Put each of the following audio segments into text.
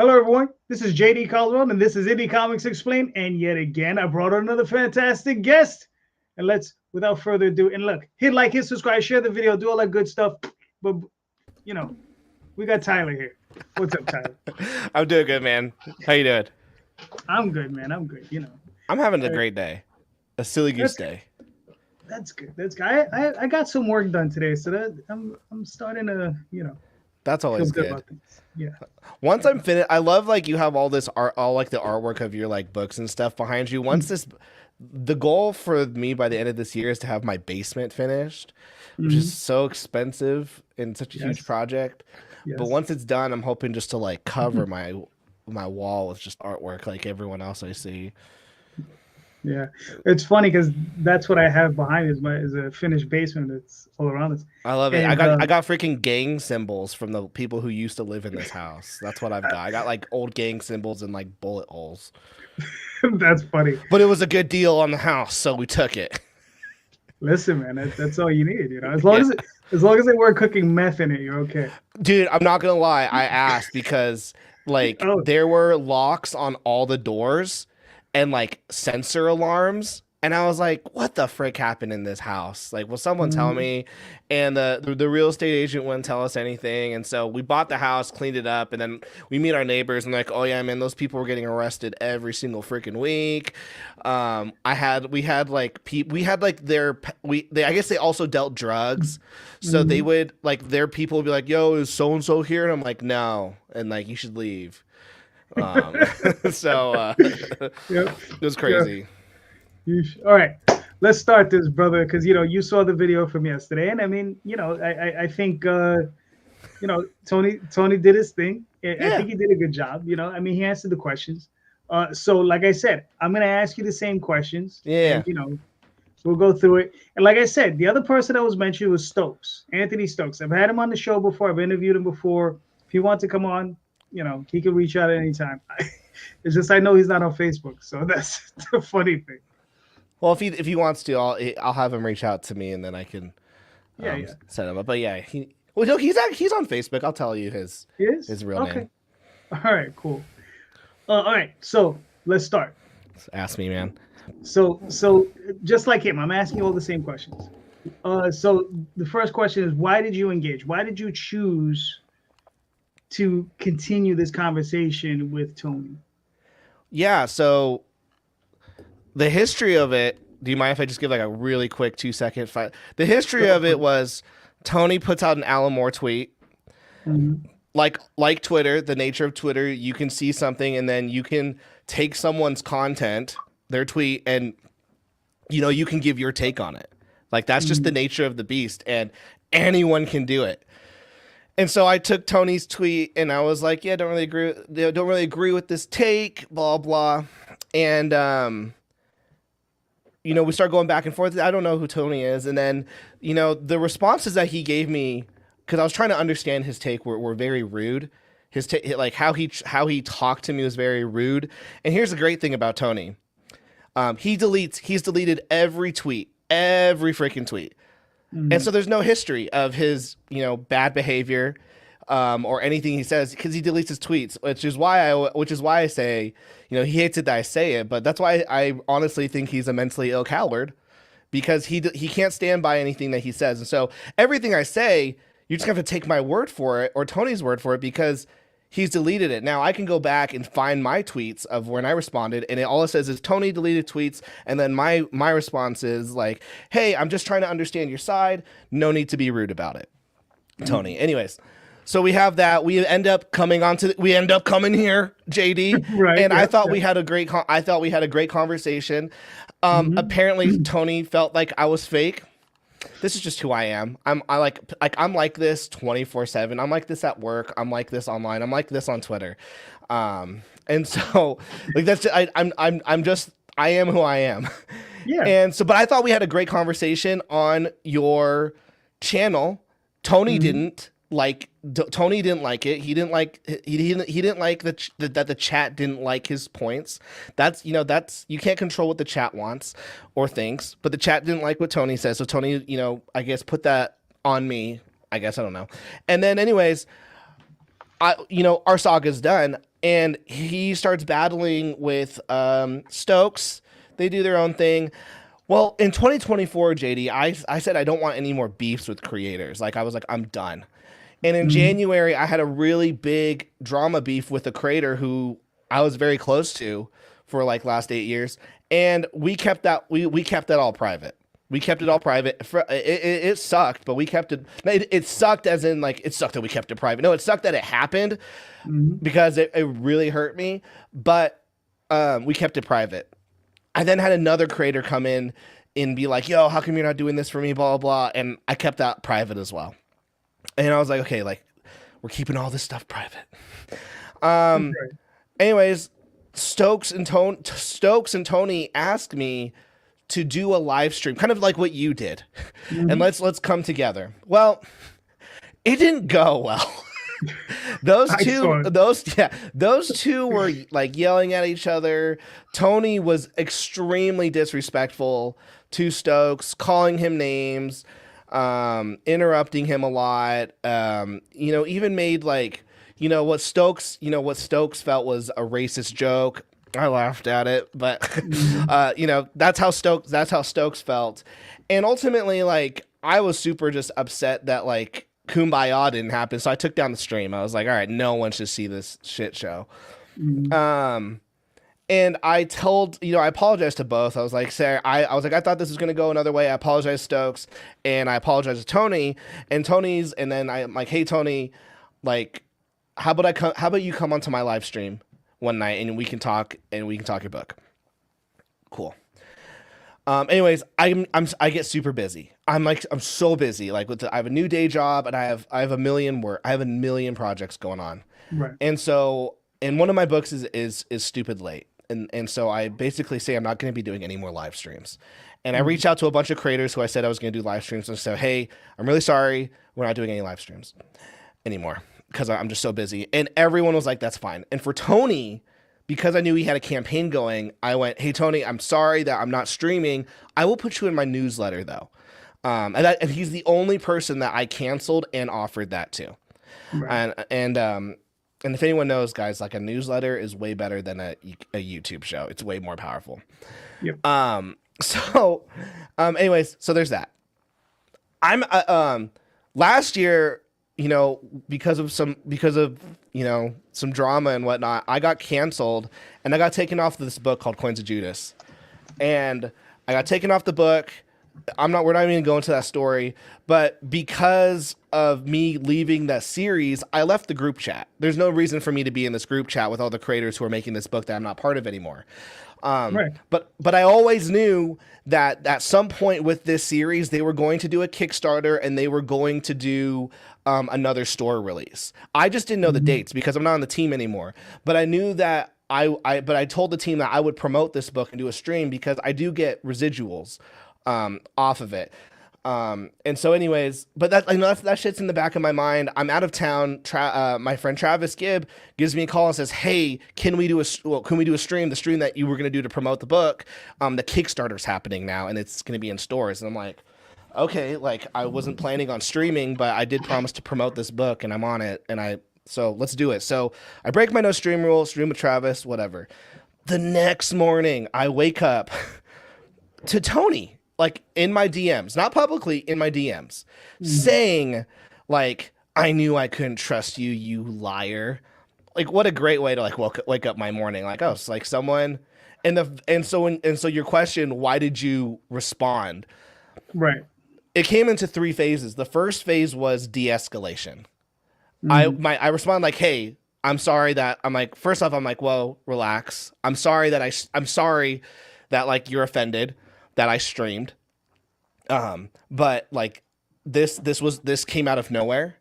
Hello, everyone. This is JD Calderon, and this is Indy Comics Explained. And yet again, I brought on another fantastic guest. And let's, without further ado, and look, hit like, hit subscribe, share the video, do all that good stuff. But, you know, we got Tyler here. What's up, Tyler? I'm doing good, man. How you doing? I'm good, man. I'm good. I'm having a great day. A silly goose day. That's good. That's good. I got some work done today, so that I'm starting to, That's always feel good good. about things. Yeah. Once I'm finished, I love like you have all this art, all like the artwork of your like books and stuff behind you. The goal for me by the end of this year is to have my basement finished, which is so expensive and such a huge project. Yes. But once it's done, I'm hoping just to like cover my wall with just artwork like everyone else I see. Yeah, it's funny because that's what I have behind me is a finished basement that's all around us. I love it. And, I got freaking gang symbols from the people who used to live in this house. That's what I've got. I got like old gang symbols and like bullet holes. That's funny. But it was a good deal on the house, so we took it. Listen, man, that's all you need. As long as they weren't cooking meth in it, you're okay. Dude, I'm not gonna lie. I asked because like there were locks on all the doors and like sensor alarms, and I was like, what the frick happened in this house? Like, will someone tell me? And the real estate agent wouldn't tell us anything, and so we bought the house, cleaned it up, and then we meet our neighbors and like, oh yeah, man, those people were getting arrested every single freaking week. I guess they also dealt drugs, so they would like their people would be like, yo, is so and so here? And I'm like, no, and like you should leave. It was crazy. All right, let's start this, brother, because you saw the video from yesterday, and I mean, I think Tony did his thing. I think he did a good job. I mean, he answered the questions. So like I said, I'm gonna ask you the same questions. Yeah. And, we'll go through it. And like I said, the other person that was mentioned was Stokes, Anthony Stokes. I've had him on the show before. I've interviewed him before. If he wants to come on, he can reach out at any time. It's just I know he's not on Facebook, so that's the funny thing. Well, if he wants to, I'll have him reach out to me, and then I can set him up. But yeah, he's on Facebook. I'll tell you his real name. All right, cool. All right, so let's start. Ask me, man. So just like him, I'm asking you all the same questions. So the first question is, why did you engage? Why did you choose to continue this conversation with Tony? Yeah, so the history of it, do you mind if I just give like a really quick 2-second fight? The history of it was Tony puts out an Alan Moore tweet. Like Twitter, the nature of Twitter, you can see something and then you can take someone's content, their tweet, and you can give your take on it. Like that's just the nature of the beast, and anyone can do it. And so I took Tony's tweet and I was like, yeah, don't really agree with this take, blah blah. And we start going back and forth. I don't know who Tony is, and then the responses that he gave me, because I was trying to understand his take, were very rude. His like how he talked to me was very rude. And here's the great thing about Tony, he's deleted every tweet, every freaking tweet. And so there's no history of his, bad behavior, or anything he says, because he deletes his tweets, which is why I say, he hates it that I say it, but that's why I honestly think he's a mentally ill coward, because he can't stand by anything that he says. And so everything I say, you just have to take my word for it or Tony's word for it, because he's deleted it. Now I can go back and find my tweets of when I responded, and all it says is Tony deleted tweets, and then my response is like, hey, I'm just trying to understand your side. No need to be rude about it, Tony. Anyways, so we have that. We end up coming here, JD, right? And I thought we had a great conversation. Apparently, Tony felt like I was fake. This is just who I am. I'm like this 24/7. I'm like this at work. I'm like this online. I'm like this on Twitter. And so like that's I am who I am. Yeah. And so, but I thought we had a great conversation on your channel. Tony didn't like it. He didn't like that the chat didn't like his points. That's you can't control what the chat wants or thinks, but the chat didn't like what Tony says. So Tony, I guess put that on me. I guess, I don't know. And then anyways, our saga's done. and he starts battling with Stokes. They do their own thing. Well, in 2024, JD, I said I don't want any more beefs with creators. Like, I was like, I'm done. And in January, I had a really big drama beef with a creator who I was very close to for like last 8 years, and we kept that we kept that all private. We kept it all private. It sucked, but we kept it. It sucked as in like it sucked that we kept it private. No, it sucked that it happened because it really hurt me. But we kept it private. I then had another creator come in and be like, "Yo, how come you're not doing this for me?" Blah blah blah. And I kept that private as well. And I was like, "Okay, like we're keeping all this stuff private." Anyways, Stokes and Tony asked me to do a live stream, kind of like what you did, and let's come together. Well, it didn't go well. those two were like yelling at each other. Tony was extremely disrespectful to Stokes, calling him names, interrupting him a lot. Even made like what Stokes felt was a racist joke. I laughed at it, but that's how Stokes felt. And ultimately, like, I was super just upset that like Kumbaya didn't happen. So I took down the stream. I was like, all right, no one should see this shit show. And I apologized to both. I was like, Sarah, I was like, I thought this was going to go another way. I apologize to Stokes, and I apologize to Tony, and then I'm like, hey, Tony, like, how about you come onto my live stream one night and we can talk your book. Cool. Anyways, I get super busy. I'm so busy. Like I have a new day job and I have a million projects going on. Right. And so, and one of my books is stupid late. And so I basically say I'm not going to be doing any more live streams. And I reached out to a bunch of creators who I said I was going to do live streams and said, hey, I'm really sorry. We're not doing any live streams anymore because I'm just so busy. And everyone was like, that's fine. And for Tony, because I knew he had a campaign going, I went, hey, Tony, I'm sorry that I'm not streaming. I will put you in my newsletter, though. And he's the only person that I canceled and offered that to. Right. And if anyone knows, guys, like a newsletter is way better than a YouTube show. It's way more powerful. Yep. Anyways, so there's that. Last year, because of some drama and whatnot, I got canceled and I got taken off this book called Coins of Judas. And I got taken off the book. We're not even going to go into that story, but because of me leaving that series, I left the group chat. There's no reason for me to be in this group chat with all the creators who are making this book that I'm not part of anymore. Right. But I always knew that at some point with this series, they were going to do a Kickstarter and they were going to do another store release. I just didn't know the dates because I'm not on the team anymore. But I knew that I told the team that I would promote this book and do a stream because I do get residuals off of it. And so anyways, but that shit's in the back of my mind. I'm out of town. My friend Travis Gibb gives me a call and says, hey, can we do a stream? The stream that you were going to do to promote the book. The Kickstarter's happening now and it's going to be in stores. And I'm like, okay, like I wasn't planning on streaming, but I did promise to promote this book and I'm on it. So let's do it. So I break my no stream rule, stream with Travis, whatever. The next morning I wake up to Tony, like in my DMs, not publicly, in my DMs, saying like, I knew I couldn't trust you, you liar. Like, what a great way to like wake up my morning. Like, oh, it's like someone, and so your question, why did you respond? Right. It came into 3 phases. The first phase was de-escalation. I respond like, hey, I'm sorry that I'm like, first off, I'm like, whoa, relax. I'm sorry that like you're offended that I streamed. But like this came out of nowhere.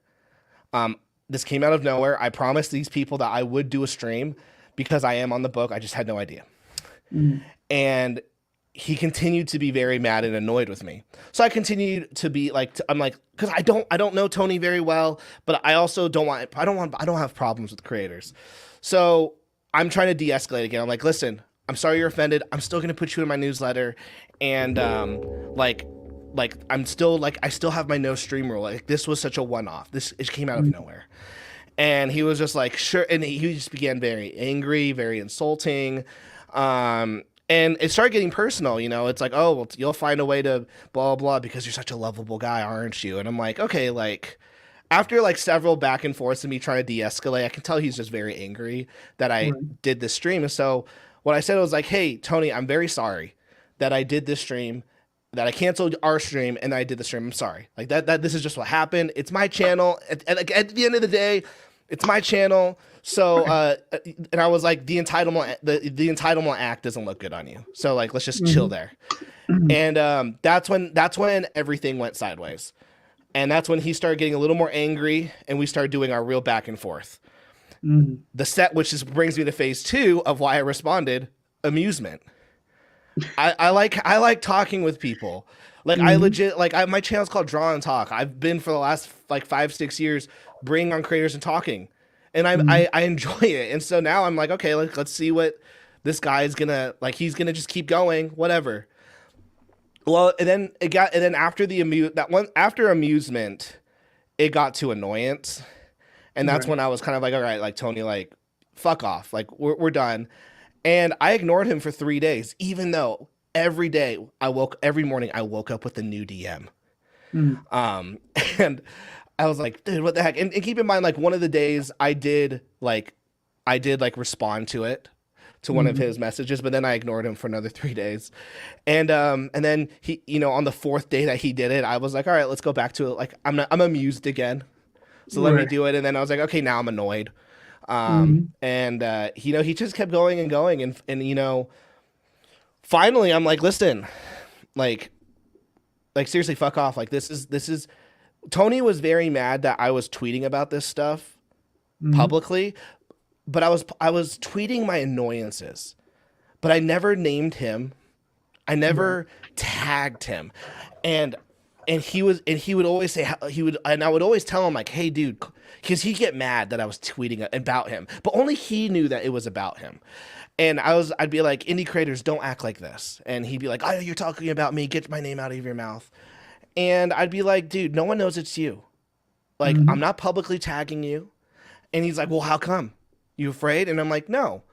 This came out of nowhere. I promised these people that I would do a stream because I am on the book. I just had no idea. And he continued to be very mad and annoyed with me. So I continued to be like, I'm like, cause I don't know Tony very well, but I also I don't have problems with creators. So I'm trying to de-escalate again. I'm like, listen, I'm sorry you're offended. I'm still going to put you in my newsletter. And, I'm still like, I still have my no stream rule. Like this was such a one-off. It came out of nowhere. And he was just like, sure. And he just began very angry, very insulting. And it started getting personal, you know, it's like, oh, well, you'll find a way to blah, blah, because you're such a lovable guy, aren't you? And I'm like, okay, like after like several back and forths of me trying to de-escalate, I can tell he's just very angry that I did this stream. And so what I said was like, hey, Tony, I'm very sorry that I did this stream, that I canceled our stream and I did the stream. I'm sorry. Like that this is just what happened. It's my channel. At the end of the day, it's my channel. So, and I was like, the entitlement act doesn't look good on you. So like, let's just chill there. And that's when everything went sideways. And that's when he started getting a little more angry and we started doing our real back and forth. The set, which brings me to phase 2 of why I responded, amusement. I like talking with people. Like I legit, like my channel's called Draw and Talk. I've been for the last like 5-6 years bringing on creators and talking. And I enjoy it. And so now I'm like, okay, let's see what this guy is gonna, like, he's gonna just keep going, whatever. Well, and then after after amusement, it got to annoyance. And that's when I was kind of like, all right, like Tony, like, fuck off. Like we're done. And I ignored him for 3 days, even though every morning I woke up with a new DM. And I was like, dude, what the heck? And keep in mind, like one of the days I did respond to one of his messages, but then I ignored him for another 3 days. And then he, you know, on the 4th day that he did it, I was like, all right, let's go back to it. Like I'm amused again. So let me do it. And then I was like, okay, now I'm annoyed. And you know, he just kept going and going. And, you know, finally I'm like, listen, like seriously, fuck off. Like this is, Tony was very mad that I was tweeting about this stuff publicly, but I was tweeting my annoyances, but I never named him. I never tagged him. And he would always say and I would always tell him like, hey dude, because he'd get mad that I was tweeting about him, but only he knew that it was about him. And I'd be like, indie creators, don't act like this. And he'd be like, oh, you're talking about me. Get my name out of your mouth. And I'd be like, dude, no one knows it's you. Like, I'm not publicly tagging you. And he's like, well, how come? You afraid? And I'm like, no,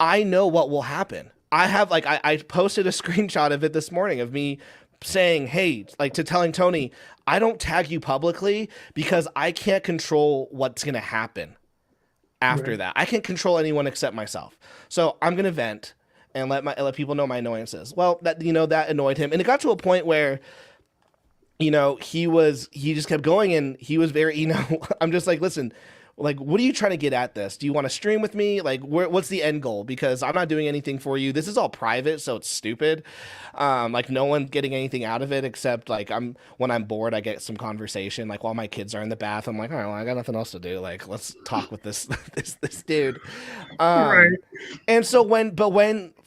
I know what will happen. I have like, I posted a screenshot of it this morning of me saying, hey, like telling Tony, I don't tag you publicly because I can't control what's going to happen after that. I can't control anyone except myself. So I'm going to vent and let people know my annoyances. Well, that annoyed him. And it got to a point where, you know, he just kept going and he was very, you know, I'm just like, listen, like, what are you trying to get at this? Do you want to stream with me? Like, what's the end goal? Because I'm not doing anything for you. This is all private, so it's stupid. Like no one's getting anything out of it except like when I'm bored, I get some conversation. Like while my kids are in the bath, I'm like, all right, well, I got nothing else to do. Like, let's talk with this this dude. And so when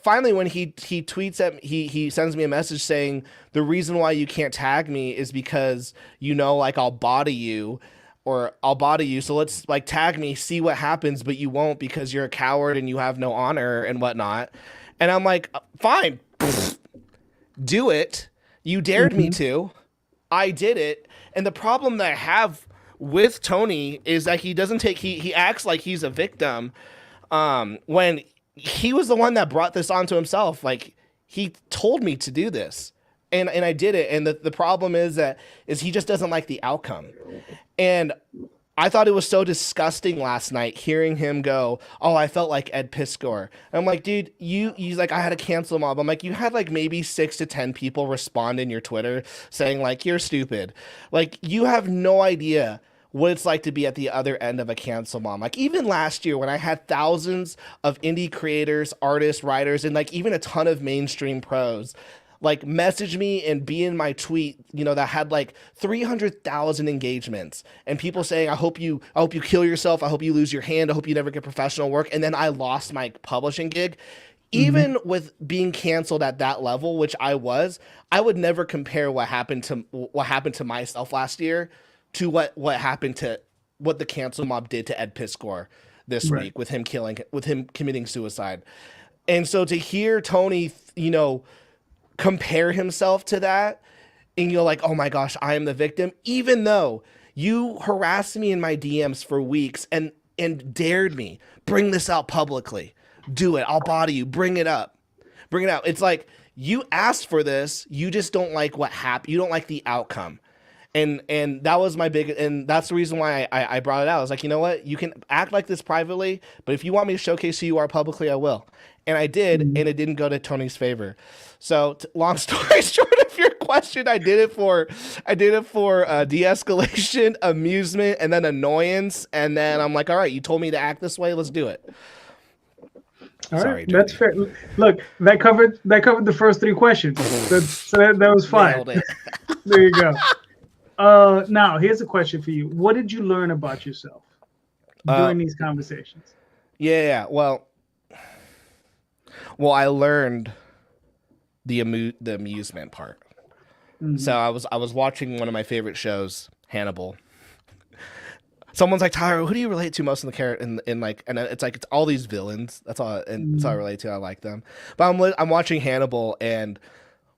finally when he tweets at me, he sends me a message saying the reason why you can't tag me is because, you know, like I'll body you. Or I'll body you, so let's like tag me, see what happens, but you won't because you're a coward and you have no honor and whatnot. And I'm like, fine, do it. You dared me to. I did it. And the problem that I have with Tony is that he doesn't he acts like he's a victim when he was the one that brought this onto himself. Like he told me to do this. And I did it. And the problem is he just doesn't like the outcome. And I thought it was so disgusting last night hearing him go, oh, I felt like Ed Piskor. I'm like, dude, he's like, I had a cancel mob. I'm like, you had like maybe 6 to 10 people respond in your Twitter saying like, you're stupid. Like you have no idea what it's like to be at the other end of a cancel mob. Like even last year when I had thousands of indie creators, artists, writers, and like even a ton of mainstream pros like message me and be in my tweet, you know, that had like 300,000 engagements and people saying, I hope you kill yourself. I hope you lose your hand. I hope you never get professional work. And then I lost my publishing gig. Even with being canceled at that level, which I would never compare what happened to myself last year to what happened to what the cancel mob did to Ed Piskor this week with him committing suicide. And so to hear Tony, you know, compare himself to that and you're like, oh my gosh, I am the victim, even though You harassed me in my DMs for weeks and dared me. Bring this out publicly. Do it. I'll body you. Bring it up. Bring it out. It's like you asked for this. You just don't like what happened. You don't like the outcome. And that was my big, and that's the reason why I brought it out. I was like, you know what? You can act like this privately, but if you want me to showcase who you are publicly, I will. And I did, and it didn't go to Tony's favor. So long story short of your question, I did it for de-escalation, amusement, and then annoyance. And then I'm like, all right, you told me to act this way. Let's do it. All Sorry, right, that's fair. Look, that covered the first 3 questions. That was fine. Nailed it. There you go. Now here's a question for you. What did you learn about yourself during these conversations? Yeah. Well, I learned the amusement part. Mm-hmm. So I was watching one of my favorite shows, Hannibal. Someone's like, Tyler, who do you relate to most in the character? And it's like it's all these villains. That's all, and that's all I relate to. I like them. But I'm watching Hannibal, and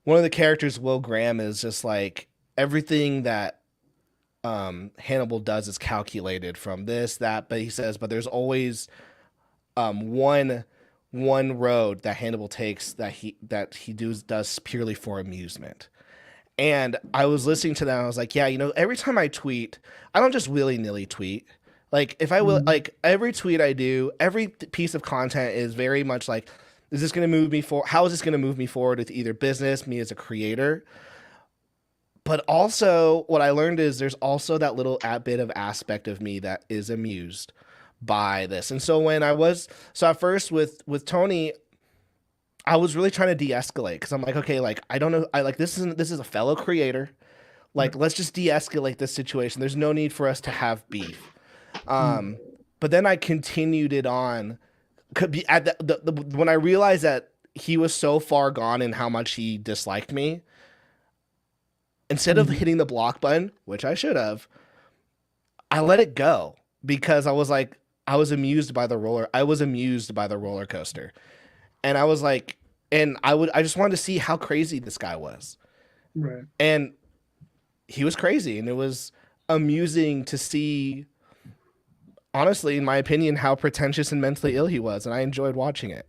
one of the characters, Will Graham, is just like everything that Hannibal does is calculated from this, that. But he says, but there's always one road that Hannibal takes that he does purely for amusement. And I was listening to that, and I was like, yeah, every time I tweet, I don't just willy-nilly tweet. Like, if I will, like, every tweet I do, every piece of content is very much like, is this going to move me forward? How is this going to move me forward with either business, me as a creator? But also, what I learned is there's also that little bit of aspect of me that is amused by this. And so at first with Tony, I was really trying to de-escalate, because I'm like, okay, like, I don't know, this is a fellow creator, like, let's just de-escalate this situation. There's no need for us to have beef. But then I continued it on. Could be at when I realized that he was so far gone in how much he disliked me, instead of hitting the block button, which I should have, I let it go, because I was like, I was amused by the roller coaster. And I was like, I just wanted to see how crazy this guy was. Right. And he was crazy, and it was amusing to see, honestly, in my opinion, how pretentious and mentally ill he was, and I enjoyed watching it.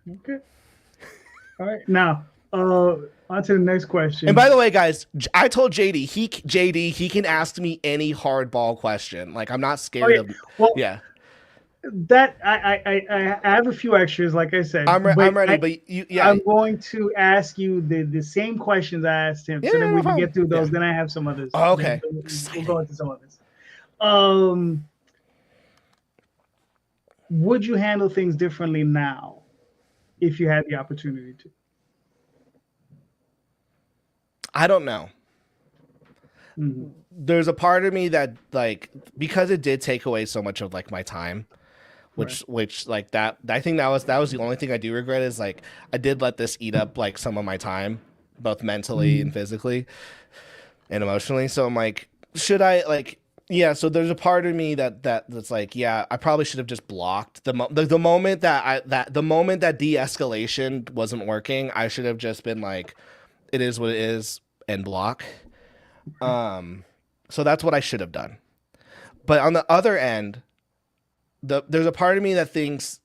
Okay. All right. Now, on to the next question. And by the way, guys, I told JD he can ask me any hardball question. Like, I'm not scared of. Well, yeah. That I have a few extras, like I said. I'm ready, but yeah. I'm going to ask you the same questions I asked him, so then we can get through those. Yeah. Then I have some others. Oh, okay. We'll go into some others. Would you handle things differently now if you had the opportunity to? I don't know. Mm-hmm. There's a part of me that, like, because it did take away so much of, like, my time, which like that, I think that was the only thing I do regret, is like I did let this eat up like some of my time, both mentally and physically and emotionally. So I'm like, should I, like, yeah. So there's a part of me that's like, yeah, I probably should have just blocked the moment that de-escalation wasn't working. I should have just been like, it is what it is, and block. So that's what I should have done. But on the other end, there's a part of me that thinks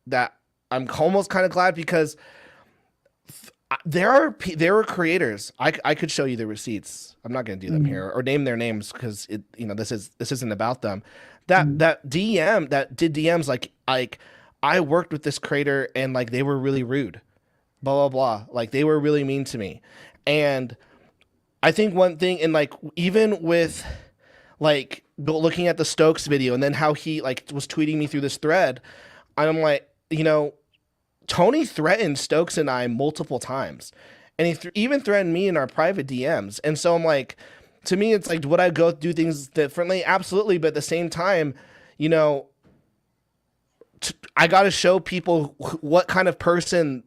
that I'm almost kind of glad, because there were creators. I could show you the receipts. I'm not going to do them here or name their names, because this isn't about them. That did DMs like I worked with this creator, and like they were really rude, blah blah blah. Like they were really mean to me. And I think one thing, and like even with like looking at the Stokes video, and then how he like was tweeting me through this thread, I'm like, Tony threatened Stokes and I multiple times, and he even threatened me in our private DMs. And so I'm like, to me, it's like, would I go do things differently? Absolutely. But at the same time, I got to show people what kind of person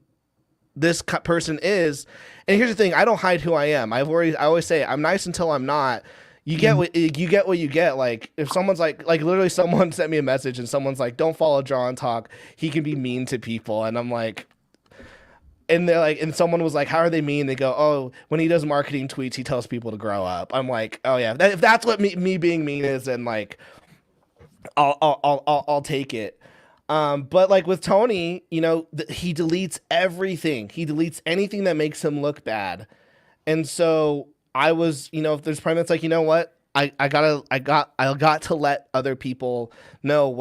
this person is. And here's the thing, I don't hide who I am. I always say I'm nice until I'm not. You get what you get. Like if someone's like literally someone sent me a message and someone's like, don't follow John Talk. He can be mean to people. And I'm like, And they're like, and someone was like, how are they mean? They go, oh, when he does marketing tweets, he tells people to grow up. I'm like, oh yeah, if that's what me being mean is, then like, I'll take it. But like with Tony, you know, he deletes everything. He deletes anything that makes him look bad. And so I was, you know, if there's probably, it's like, you know what? I got to let other people know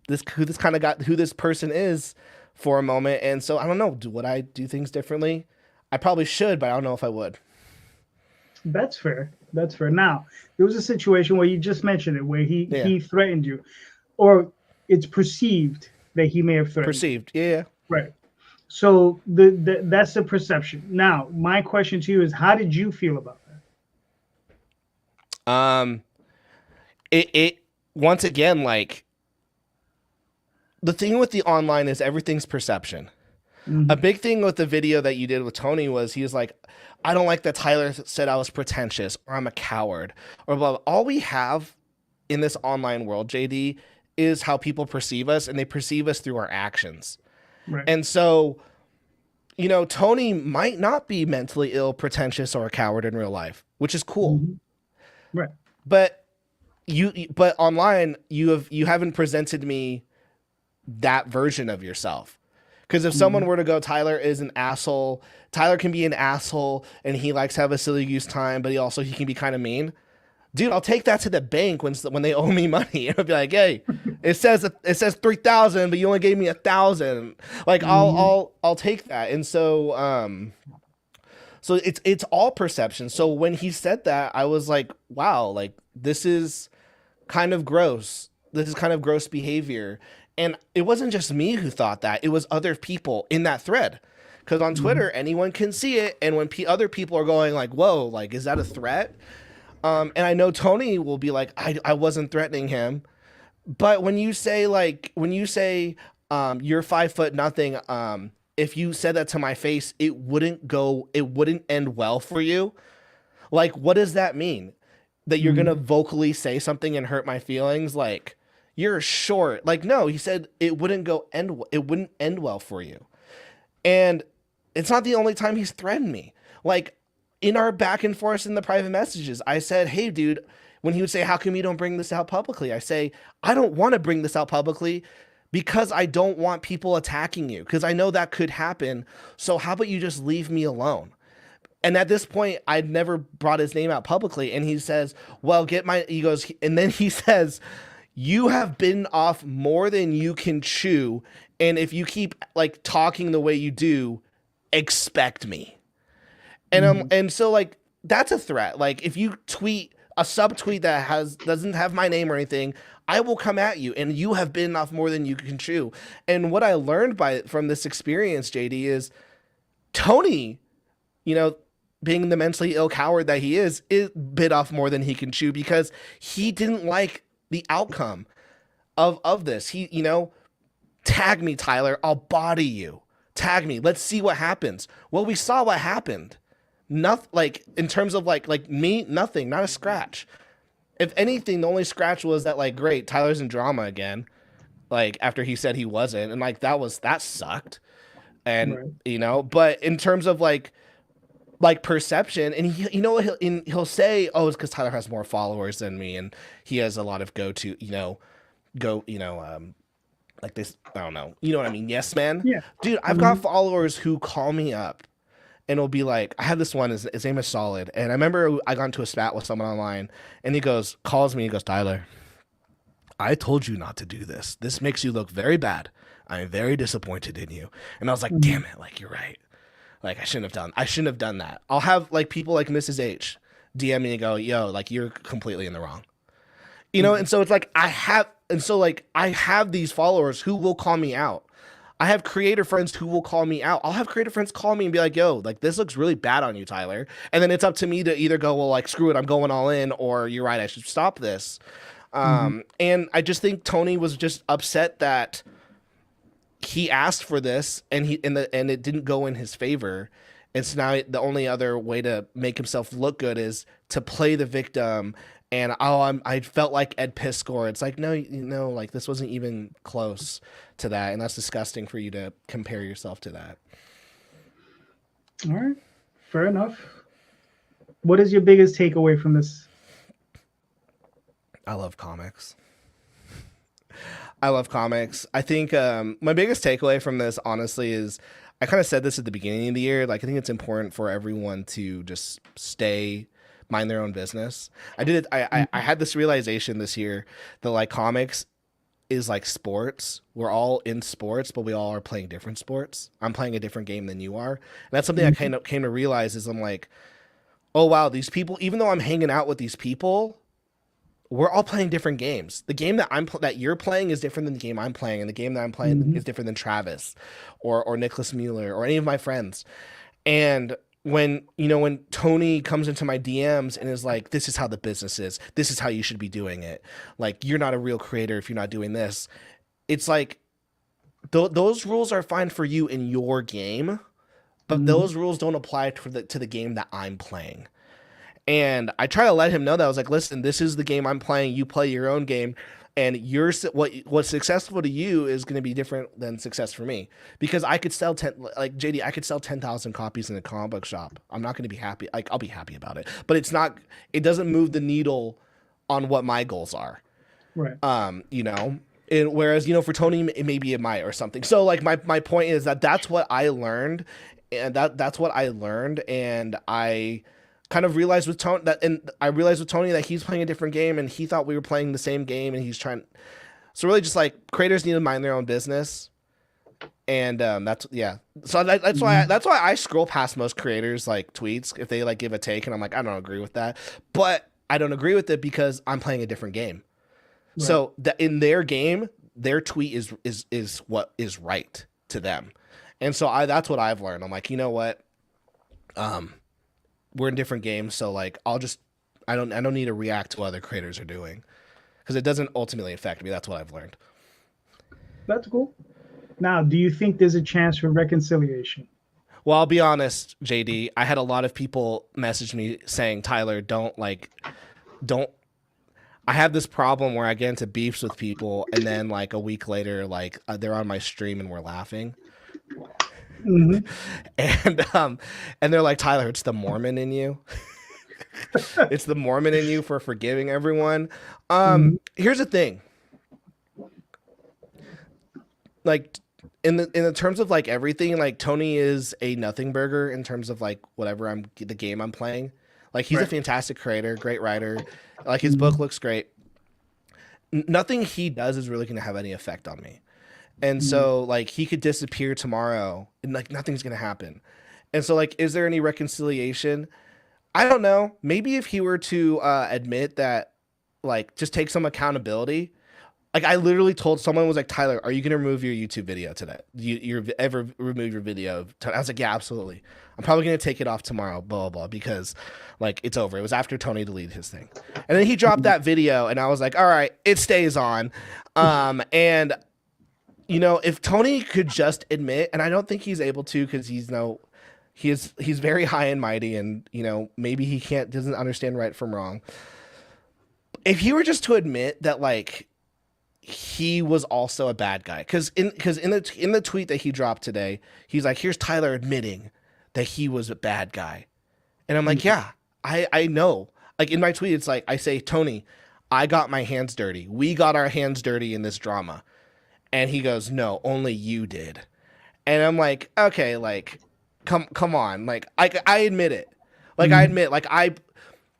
who this person is for a moment. And so I don't know, would I do things differently? I probably should, but I don't know if I would. That's fair. That's fair. Now, there was a situation where you just mentioned it, where he threatened you, or it's perceived that he may have threatened. Perceived, yeah. Right. So that's the perception. Now, my question to you is, how did you feel about that? It once again, like, the thing with the online is everything's perception. Mm-hmm. A big thing with the video that you did with Tony was he was like, I don't like that Tyler said I was pretentious or I'm a coward or blah, blah. All we have in this online world, JD, is how people perceive us, and they perceive us through our actions. Right. And so, you know, Tony might not be mentally ill, pretentious, or a coward in real life, which is cool. Mm-hmm. Right. But online, you haven't presented me that version of yourself. Because if someone were to go, Tyler is an asshole, Tyler can be an asshole and he likes to have a silly goose time, but he can be kind of mean. Dude, I'll take that to the bank when they owe me money. It'll be like, hey, it says 3,000, but you only gave me 1,000. Like I'll take that. And so so it's all perception. So when he said that, I was like, wow, like this is kind of gross. This is kind of gross behavior. And it wasn't just me who thought that. It was other people in that thread. Because on Twitter, anyone can see it. And when other people are going like, whoa, like, is that a threat? And I know Tony will be like, I wasn't threatening him. But when you say you're 5'0", if you said that to my face, it wouldn't end well for you. Like, what does that mean? That you're going to vocally say something and hurt my feelings? Like, you're short. Like, no, he said it wouldn't end well for you. And it's not the only time he's threatened me. Like, in our back and forth in the private messages, I said, hey, dude, when he would say, how come you don't bring this out publicly? I say, I don't want to bring this out publicly because I don't want people attacking you, because I know that could happen. So how about you just leave me alone? And at this point, I'd never brought his name out publicly. And he says, well, and then he says, you have bitten off more than you can chew. And if you keep like talking the way you do, expect me. And and so like, that's a threat. Like if you tweet a subtweet that doesn't have my name or anything, I will come at you, and you have bitten off more than you can chew. And what I learned from this experience, JD, is Tony, you know, being the mentally ill coward that he is bit off more than he can chew, because he didn't like the outcome of this. He, you know, tag me, Tyler, I'll body you. Tag me. Let's see what happens. Well, we saw what happened. Nothing, like in terms of like me, nothing, not a scratch. If anything, the only scratch was that like, great, Tyler's in drama again. Like after he said he wasn't, and like that sucked. And right. You know, but in terms of like perception, and he, you know, he'll say, oh, it's because Tyler has more followers than me, and he has a lot of like this, I don't know, you know what I mean? Yes, man. Yeah, dude, I've got followers who call me up, and it'll be like, I had this one, his name is Solid, and I remember I got into a spat with someone online, and he calls me, he goes, Tyler, I told you not to do this. This makes you look very bad. I'm very disappointed in you. And I was like, damn it, like you're right. Like I shouldn't have done that. I'll have like people like Mrs. H DM me and go, yo, like you're completely in the wrong. You know, and so it's like I have these followers who will call me out. I have creator friends who will call me out. I'll have creator friends call me and be like, yo, like this looks really bad on you, Tyler. And then it's up to me to either go, well, like screw it, I'm going all in, or you're right, I should stop this. And I just think Tony was just upset that he asked for this and it didn't go in his favor. It's now the only other way to make himself look good is to play the victim. And I felt like Ed Piskor. It's like, no, like this wasn't even close to that. And that's disgusting for you to compare yourself to that. All right, fair enough. What is your biggest takeaway from this? I love comics. I love comics. I think my biggest takeaway from this, honestly, is I kind of said this at the beginning of the year. Like, I think it's important for everyone to just mind their own business. I did it. I had this realization this year that like comics is like sports. We're all in sports, but we all are playing different sports. I'm playing a different game than you are. And that's something I kind of came to realize is I'm like, oh, wow, these people, even though I'm hanging out with these people, we're all playing different games. The game that that you're playing is different than the game I'm playing, and the game that I'm playing is different than Travis or Nicholas Mueller or any of my friends. And when Tony comes into my DMs and is like, this is how the business is, this is how you should be doing it, like, you're not a real creator if you're not doing this. It's like those rules are fine for you in your game, but those rules don't apply to the game that I'm playing. And I try to let him know that I was like, listen, this is the game I'm playing. You play your own game, and what's successful to you is going to be different than success for me. Because I could sell JD, I could sell 10,000 copies in a comic book shop. I'm not going to be happy. Like, I'll be happy about it, but it doesn't move the needle on what my goals are. Right. And whereas, for Tony, maybe it might or something. So like my point is that's what I learned, and that's what I learned, and I kind of realized with Tony that he's playing a different game, and he thought we were playing the same game, and he's trying. So really, just like creators need to mind their own business, and that's yeah. So that's why I scroll past most creators like tweets if they like give a take, and I'm like, I don't agree with that, but I don't agree with it because I'm playing a different game. Right. So that in their game, their tweet is what is right to them, and so that's what I've learned. I'm like, you know what, we're in different games, so like I don't need to react to what other creators are doing because it doesn't ultimately affect me. That's what I've learned. That's cool. Now, do you think there's a chance for reconciliation? Well, I'll be honest, JD. I had a lot of people message me saying, Tyler, don't. I have this problem where I get into beefs with people, and then like a week later, like they're on my stream and we're laughing. And they're like, Tyler, it's the Mormon in you. It's the Mormon in you for forgiving everyone. Here's the thing. Like in the terms of like everything, like Tony is a nothing burger in terms of like whatever the game I'm playing. Like he's a fantastic creator, great writer. Like his book looks great. Nothing he does is really going to have any effect on me. And so like he could disappear tomorrow and like nothing's going to happen. And so like, is there any reconciliation? I don't know. Maybe if he were to admit that, like just take some accountability. Like I literally told someone, was like, Tyler, are you going to remove your YouTube video today? You ever remove your video? I was like, yeah, absolutely. I'm probably going to take it off tomorrow, blah, blah, blah, because like it's over. It was after Tony deleted his thing. And then he dropped that video and I was like, all right, it stays on. And if Tony could just admit, and I don't think he's able to, because he's very high and mighty, and maybe he doesn't understand right from wrong. If he were just to admit that like he was also a bad guy, because in the tweet that he dropped today, he's like, here's Tyler admitting that he was a bad guy, and I'm like, yeah, I know. Like in my tweet, it's like I say, Tony, I got my hands dirty. We got our hands dirty in this drama. And he goes, no, only you did. And I'm like, okay, like, come on. Like, I admit it. Like, I admit, like,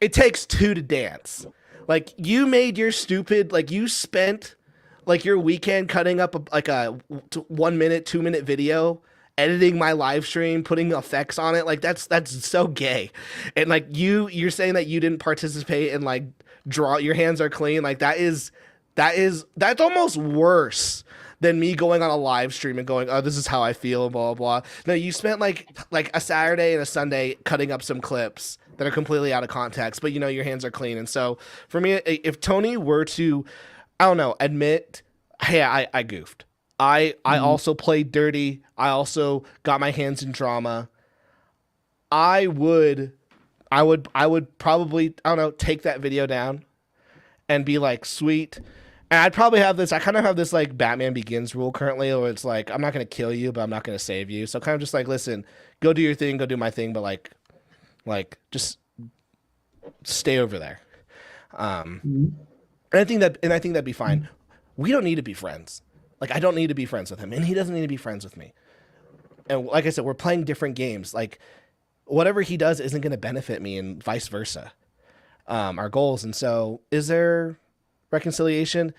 it takes two to dance. Like, you made your stupid, like, you spent, like, your weekend cutting up, a 1 minute, 2 minute video, editing my live stream, putting effects on it. Like, that's so gay. And, like, you're saying that you didn't participate and, like, your hands are clean. Like, that's almost worse than me going on a live stream and going, oh, this is how I feel, blah, blah, blah. No, you spent like a Saturday and a Sunday cutting up some clips that are completely out of context, but your hands are clean. And so for me, if Tony were to, I don't know, admit, hey, I goofed. I also played dirty. I also got my hands in drama. I would probably, I don't know, take that video down and be like, sweet. And I'd probably have this. I kind of have this like Batman Begins rule currently, where it's like I'm not gonna kill you, but I'm not gonna save you. So kind of just like, listen, go do your thing, go do my thing, but like just stay over there. And I think that'd be fine. We don't need to be friends. Like I don't need to be friends with him, and he doesn't need to be friends with me. And like I said, we're playing different games. Like whatever he does isn't going to benefit me, and vice versa. Our goals. And so, is there reconciliation?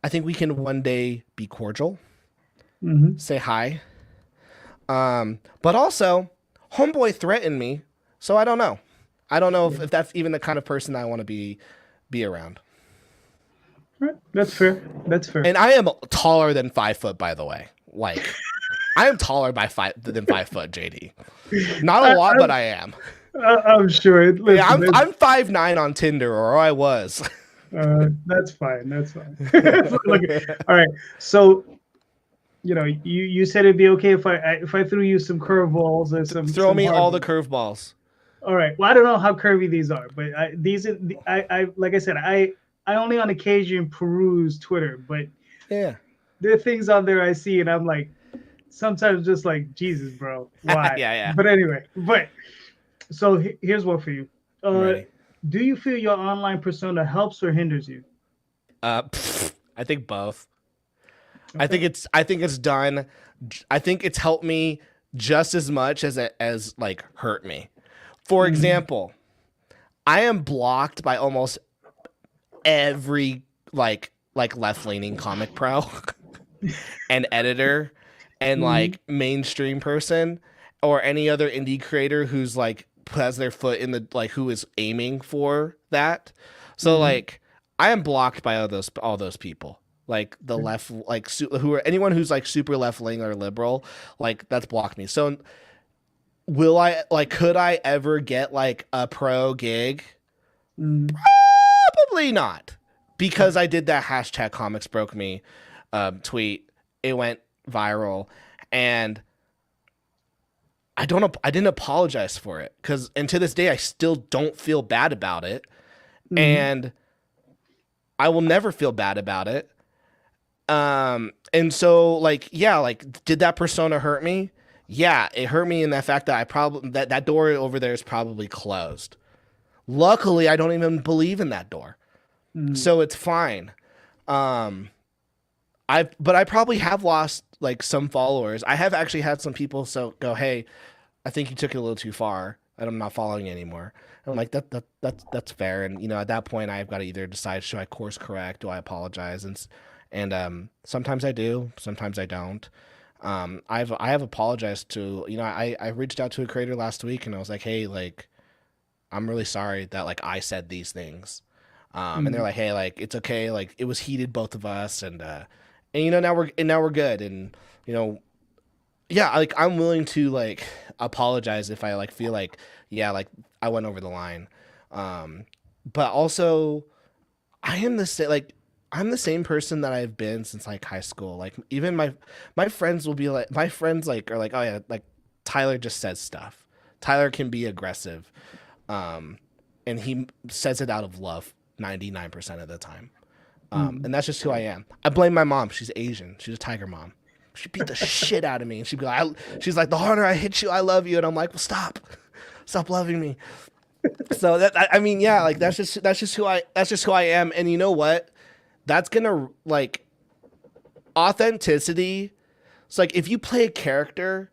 I think we can one day be cordial, say hi. But also, homeboy threatened me, so I don't know. I don't know if that's even the kind of person I want to be around. Right. That's fair. That's fair. And I am taller than 5 foot, by the way. Like, I am taller than 5 foot, JD. Not a lot, but I am. I'm sure. Listen, yeah, I'm 5'9" on Tinder, or I was. That's fine. That's fine. All right. So, you said it'd be okay if I threw you some curveballs or some. Throw me all the curveballs. All right. Well, I don't know how curvy these are, but I like I said, I only on occasion peruse Twitter, but yeah, there are things on there I see, and I'm like, sometimes just like, Jesus, bro, why? yeah. But anyway, so here's one for you. Do you feel your online persona helps or hinders you? I think both. Okay. I think it's done. I think it's helped me just as much as like hurt me. For example, I am blocked by almost every like left-leaning comic pro and editor and like mainstream person or any other indie creator who's like has their foot in the like who is aiming for that. So like I am blocked by all those people. Like the left, like who are anyone who's like super left wing or liberal, like that's blocked me. So could I ever get like a pro gig? Probably not, because I did that hashtag comics broke me tweet. It went viral, and I didn't apologize for it, and to this day I still don't feel bad about it, and I will never feel bad about it. And so like, yeah, like, did that persona hurt me? Yeah, it hurt me in the fact that that door over there is probably closed. Luckily, I don't even believe in that door. So it's fine. But I probably have lost like some followers. I have actually had some people go, "Hey, I think you took it a little too far, and I'm not following you anymore." And I'm like, that's fair. And at that point, I've got to either decide, should I course correct? Do I apologize? And sometimes I do, sometimes I don't. I have apologized to, I reached out to a creator last week and I was like, hey, like, I'm really sorry that like I said these things. And they're like, hey, like, it's okay. Like, it was heated, both of us. And now we're good. And, yeah, like, I'm willing to like apologize if I like feel like, yeah, like I went over the line. But also I'm the same person that I've been since like high school. Like even my friends will be like, are like, oh yeah, like Tyler just says stuff. Tyler can be aggressive. And he says it out of love 99% of the time. And that's just who I am. I blame my mom. She's Asian. She's a tiger mom. She beat the shit out of me. And she'd be like, she's like, the harder I hit you, I love you. And I'm like, well, stop loving me. So yeah, like that's just who I am. And you know what? That's gonna like authenticity. It's like if you play a character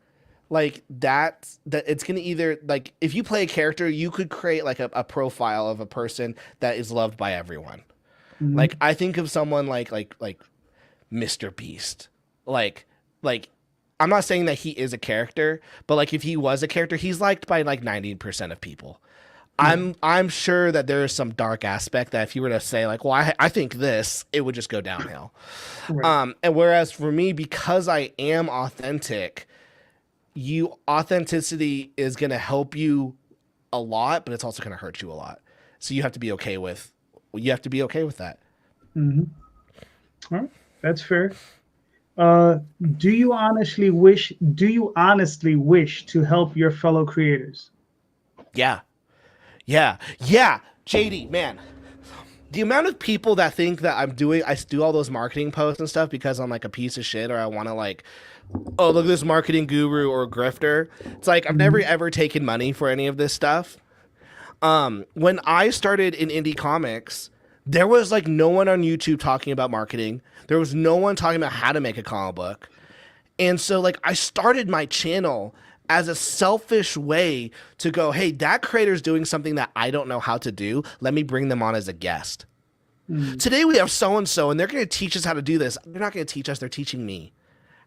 like that it's gonna either like if you play a character, you could create like a profile of a person that is loved by everyone. Like I think of someone like Mr. Beast. Like I'm not saying that he is a character, but like if he was a character, he's liked by like 90% of people. I'm sure that there is some dark aspect that if you were to say like, well, I think this, it would just go downhill. Right. And whereas for me, because I am authentic, authenticity is going to help you a lot, but it's also going to hurt you a lot. So you have to be okay with that. All right. That's fair. Do you honestly wish to help your fellow creators? Yeah, JD, man, the amount of people that think that I do all those marketing posts and stuff because I'm like a piece of shit or I want to like, oh, look at this marketing guru or grifter. It's like, I've never ever taken money for any of this stuff. When I started in indie comics, there was like no one on YouTube talking about marketing. There was no one talking about how to make a comic book. And so like I started my channel as a selfish way to go, hey, that creator's doing something that I don't know how to do. Let me bring them on as a guest. Today we have so-and-so, and they're going to teach us how to do this. They're not going to teach us. They're teaching me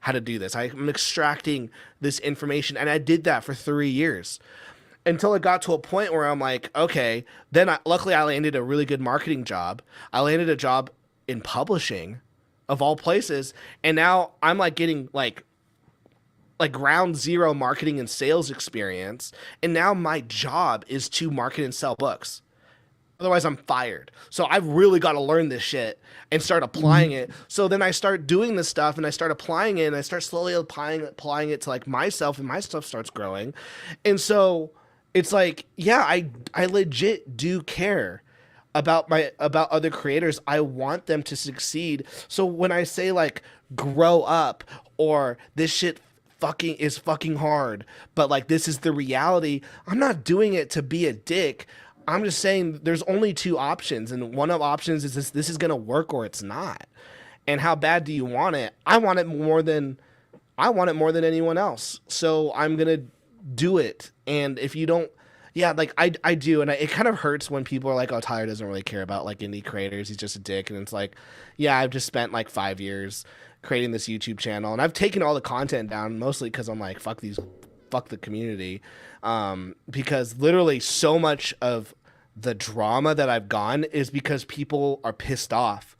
how to do this. I'm extracting this information, and I did that for 3 years until it got to a point where I'm like, okay, then luckily I landed a really good marketing job. I landed a job in publishing, of all places, and now I'm like getting like ground zero marketing and sales experience, and now my job is to market and sell books. Otherwise I'm fired. So I've really got to learn this shit and start applying it. So then I start doing this stuff and I start applying it and I start slowly applying it to like myself, and my stuff starts growing. And so it's like, yeah, I legit do care about other creators. I want them to succeed. So when I say like grow up or this shit is fucking hard, but like this is the reality, I'm not doing it to be a dick. I'm just saying there's only two options, and one of options is this is gonna work or it's not. And how bad do you want it? I want it more than anyone else. So I'm gonna do it. And if you don't, yeah, like I do, and it kind of hurts when people are like, oh, Tyler doesn't really care about like indie creators, he's just a dick. And it's like, yeah, I've just spent like 5 years creating this YouTube channel, and I've taken all the content down mostly because I'm like, fuck the community, because literally so much of the drama that I've gone is because people are pissed off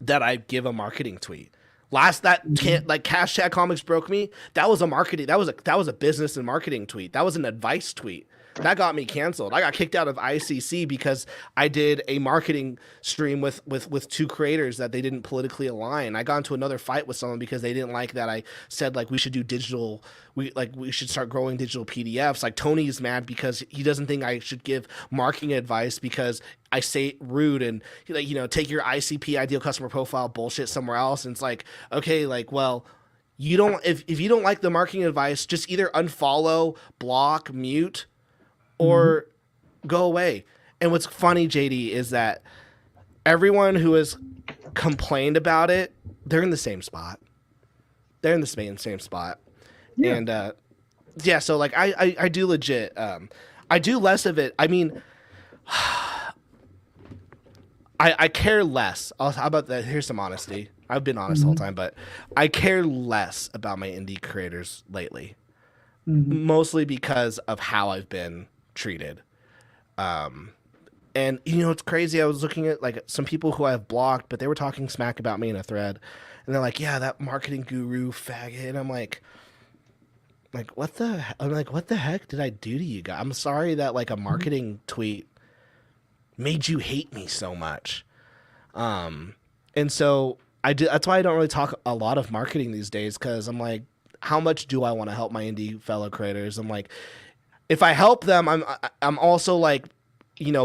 that I give a marketing tweet. Like Cash Chat Comics broke me. That was a marketing. That was a business and marketing tweet. That was an advice tweet. That got me canceled. I got kicked out of ICC because I did a marketing stream with two creators that they didn't politically align. I got into another fight with someone because they didn't like that I said like we should do digital. We should start growing digital PDFs. Like Tony's mad because he doesn't think I should give marketing advice because I say rude and like, take your ICP, ideal customer profile bullshit somewhere else. And it's like, okay, like, well, you don't, if you don't like the marketing advice, just either unfollow, block, mute, or go away. And what's funny, JD, is that everyone who has complained about it, they're in the same spot. They're in the same spot. Yeah. And yeah, so like I do legit, I do less of it. I mean, I care less. How about that? Here's some honesty. I've been honest the whole time, but I care less about my indie creators lately. Mostly because of how I've been treated. And it's crazy. I was looking at like some people who I've blocked, but they were talking smack about me in a thread, and they're like, yeah, that marketing guru faggot. And I'm like, what the heck did I do to you guys? I'm sorry that like a marketing tweet made you hate me so much. And so that's why I don't really talk a lot of marketing these days, because I'm like, how much do I want to help my indie fellow creators? I'm like, if I help them, I'm also like,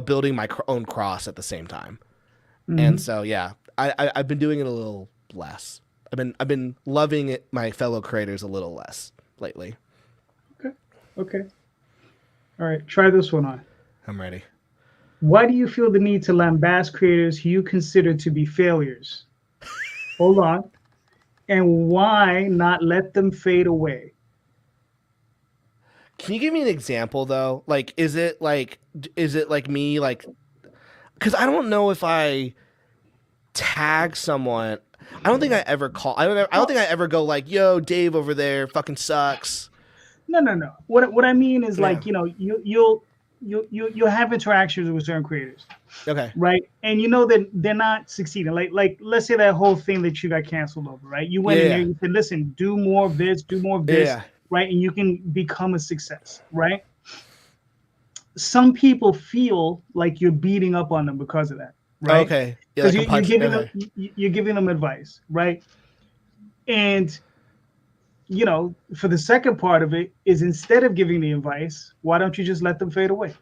building my own cross at the same time. And so, yeah, I've been doing it a little less. I've been loving it, my fellow creators a little less lately. Okay. All right. Try this one on. I'm ready. Why do you feel the need to lambast creators who you consider to be failures? Hold on. And why not let them fade away? Can you give me an example though? Like, is it like me, like, because I don't know if I tag someone. I don't think I ever call. I don't think I ever go like, yo, Dave over there fucking sucks. No. What I mean is like, you'll have interactions with certain creators. Okay. Right. And that they're not succeeding. Like let's say that whole thing that you got canceled over, right? You went in there and you said, listen, do more of this, right? And you can become a success, right? Some people feel like you're beating up on them because of that, right? Okay. Because you're giving them advice, right? And for the second part of it is, instead of giving the advice, why don't you just let them fade away?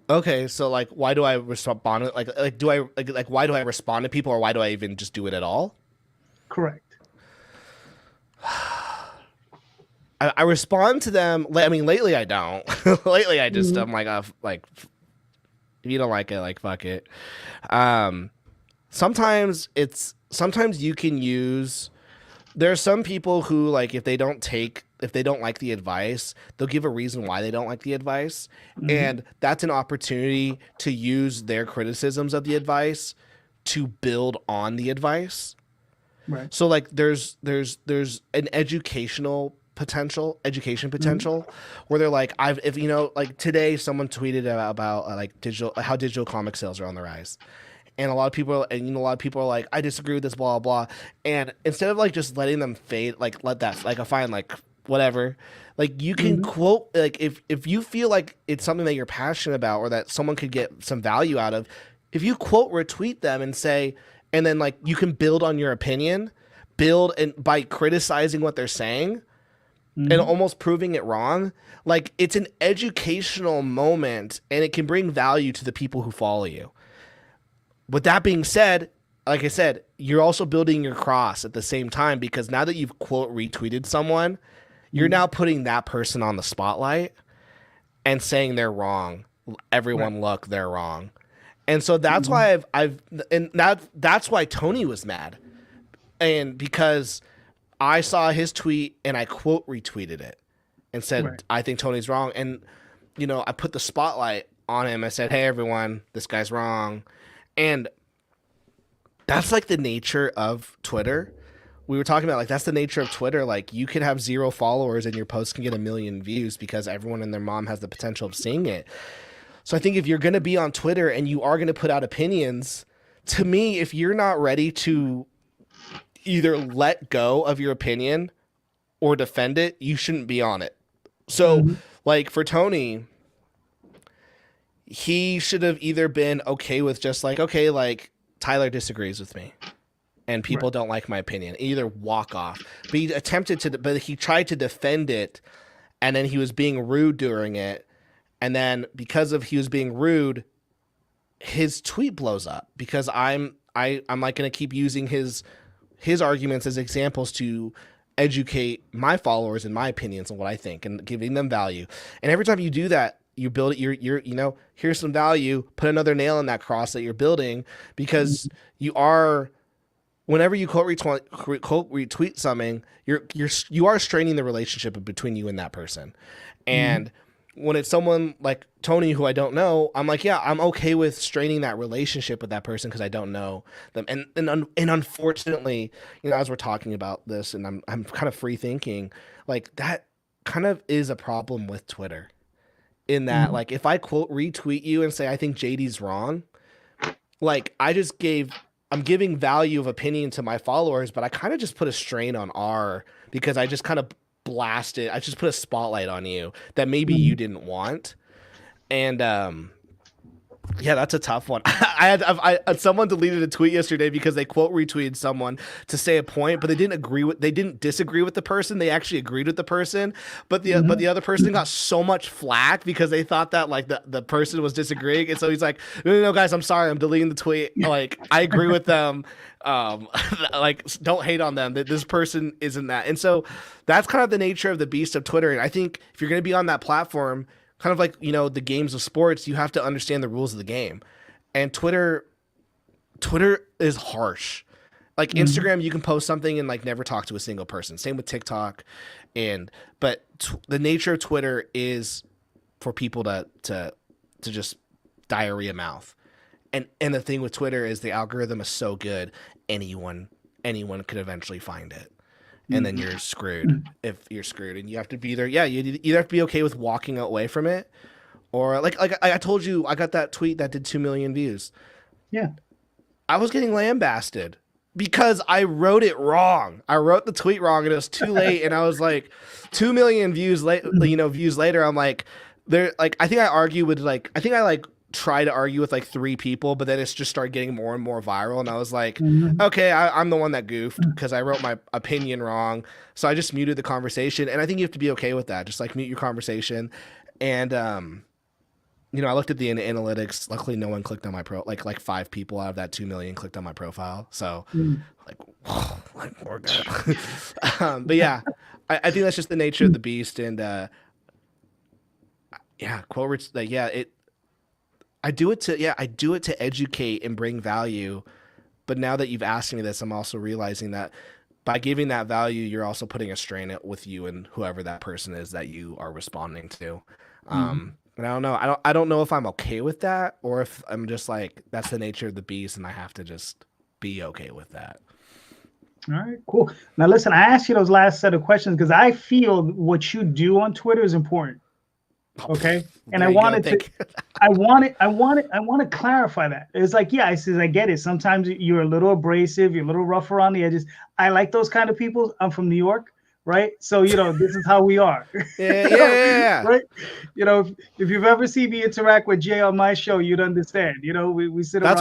Okay, so like, why do I respond? Like, do I like why do I respond to people, or why do I even just do it at all? Correct. I respond to them. I mean, lately I don't. Lately I just I'm like, like if you don't like it, like fuck it. Um, sometimes you can use. There are some people who like if they don't like the advice, they'll give a reason why they don't like the advice, and that's an opportunity to use their criticisms of the advice to build on the advice. Right. So like there's an education potential where they're like, if you know, like today someone tweeted about like how digital comic sales are on the rise. And a lot of people are like, I disagree with this, blah, blah, blah. And instead of like just letting them fade, like let that, like I find like whatever, like you can quote, like if you feel like it's something that you're passionate about or that someone could get some value out of, if you quote retweet them and say, and then like you can build on your opinion, and by criticizing what they're saying and almost proving it wrong, like it's an educational moment and it can bring value to the people who follow you. With that being said, like I said, you're also building your cross at the same time, because now that you've quote retweeted someone, you're now putting that person on the spotlight and saying they're wrong. Everyone look, they're wrong. And so that's why that's why Tony was mad. And because I saw his tweet and I quote retweeted it and said, I think Tony's wrong. And, you know, I put the spotlight on him. I said, hey, everyone, this guy's wrong. And that's like the nature of Twitter. We were talking about like that's the nature of Twitter. Like you could have 0 followers and your post can get 1 million views because everyone and their mom has the potential of seeing it. So I think if you're going to be on Twitter and you are going to put out opinions, to me, if you're not ready to either let go of your opinion or defend it, you shouldn't be on it. So like for Tony, he should have either been okay with just like, okay, like Tyler disagrees with me and people don't like my opinion, either walk off. But he tried to defend it, and then he was being rude during it. And then because of he was being rude, his tweet blows up because I'm like going to keep using his arguments as examples to educate my followers and my opinions on what I think and giving them value. And every time you do that, you build it. You're you know, here's some value. Put another nail in that cross that you're building, because you are, whenever you quote retweet something, you are straining the relationship between you and that person. And when it's someone like Tony who I don't know, I'm like, yeah, I'm okay with straining that relationship with that person because I don't know them. And unfortunately, you know, as we're talking about this, and I'm kind of free thinking, like that kind of is a problem with Twitter. In that, like, if I quote retweet you and say I think JD's wrong, like I'm giving value of opinion to my followers, but I kind of just put a strain on because I just kind of blasted. I just put a spotlight on you that maybe you didn't want. And yeah, that's a tough one. I someone deleted a tweet yesterday because they quote retweeted someone to say a point, but they didn't disagree with the person. They actually agreed with the person, but the other person got so much flack because they thought that like the person was disagreeing, and so he's like, no, guys, I'm sorry, I'm deleting the tweet. Like I agree with them. Like don't hate on them. That this person isn't that, and so that's kind of the nature of the beast of Twitter. And I think if you're going to be on that platform, kind of like, you know, the games of sports, you have to understand the rules of the game. And Twitter is harsh. Like Instagram, you can post something and like never talk to a single person. Same with TikTok. But the nature of Twitter is for people to just diarrhea mouth. And the thing with Twitter is the algorithm is so good, anyone could eventually find it. And then you're screwed if you're screwed, and you have to be there. Yeah, you either have to be okay with walking away from it, or like I told you, I got that tweet that did 2 million views. Yeah, I was getting lambasted because I wrote it wrong. I wrote the tweet wrong, and it was too late. And I was like, 2 million views views later. I'm like, I think I try to argue with like 3 people, but then it's just started getting more and more viral, and I was like, okay, I'm the one that goofed because I wrote my opinion wrong, so I just muted the conversation. And I think you have to be okay with that, just like mute your conversation. And I looked at the analytics. Luckily, no one clicked on my like 5 people out of that 2 million clicked on my profile. So, like, like more good. But yeah, I think that's just the nature of the beast. And yeah, quote like I do it to educate and bring value. But now that you've asked me this, I'm also realizing that by giving that value, you're also putting a strain with you and whoever that person is that you are responding to. And I don't know. I don't know if I'm okay with that or if I'm just like, that's the nature of the beast and I have to just be okay with that. All right, cool. Now listen, I asked you those last set of questions because I feel what you do on Twitter is important. Okay. And I want to clarify that. It's like, yeah, I get it. Sometimes you're a little abrasive, you're a little rough around the edges. I like those kind of people. I'm from New York, right? So, this is how we are. Yeah. Right? If you've ever seen me interact with Jay on my show, you'd understand. We sit around.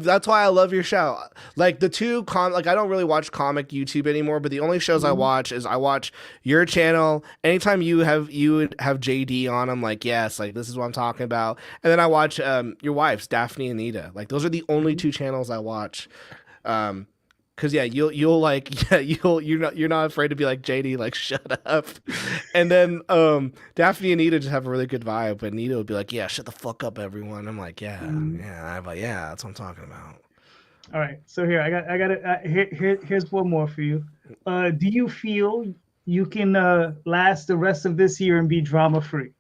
That's why I love your show. Like the two I don't really watch comic YouTube anymore, but the only shows I watch your channel. Anytime you have JD on, I'm like, yes, like this is what I'm talking about. And then I watch your wife's Daphne and Nita. Like those are the only 2 channels I watch. Cause yeah, you're not afraid to be like JD, like shut up, and then Daphne and Nita just have a really good vibe, but Nita would be like, yeah, shut the fuck up, everyone. I'm like, yeah, that's what I'm talking about. All right, so here I got it. Here's one more for you. Do you feel you can last the rest of this year and be drama free?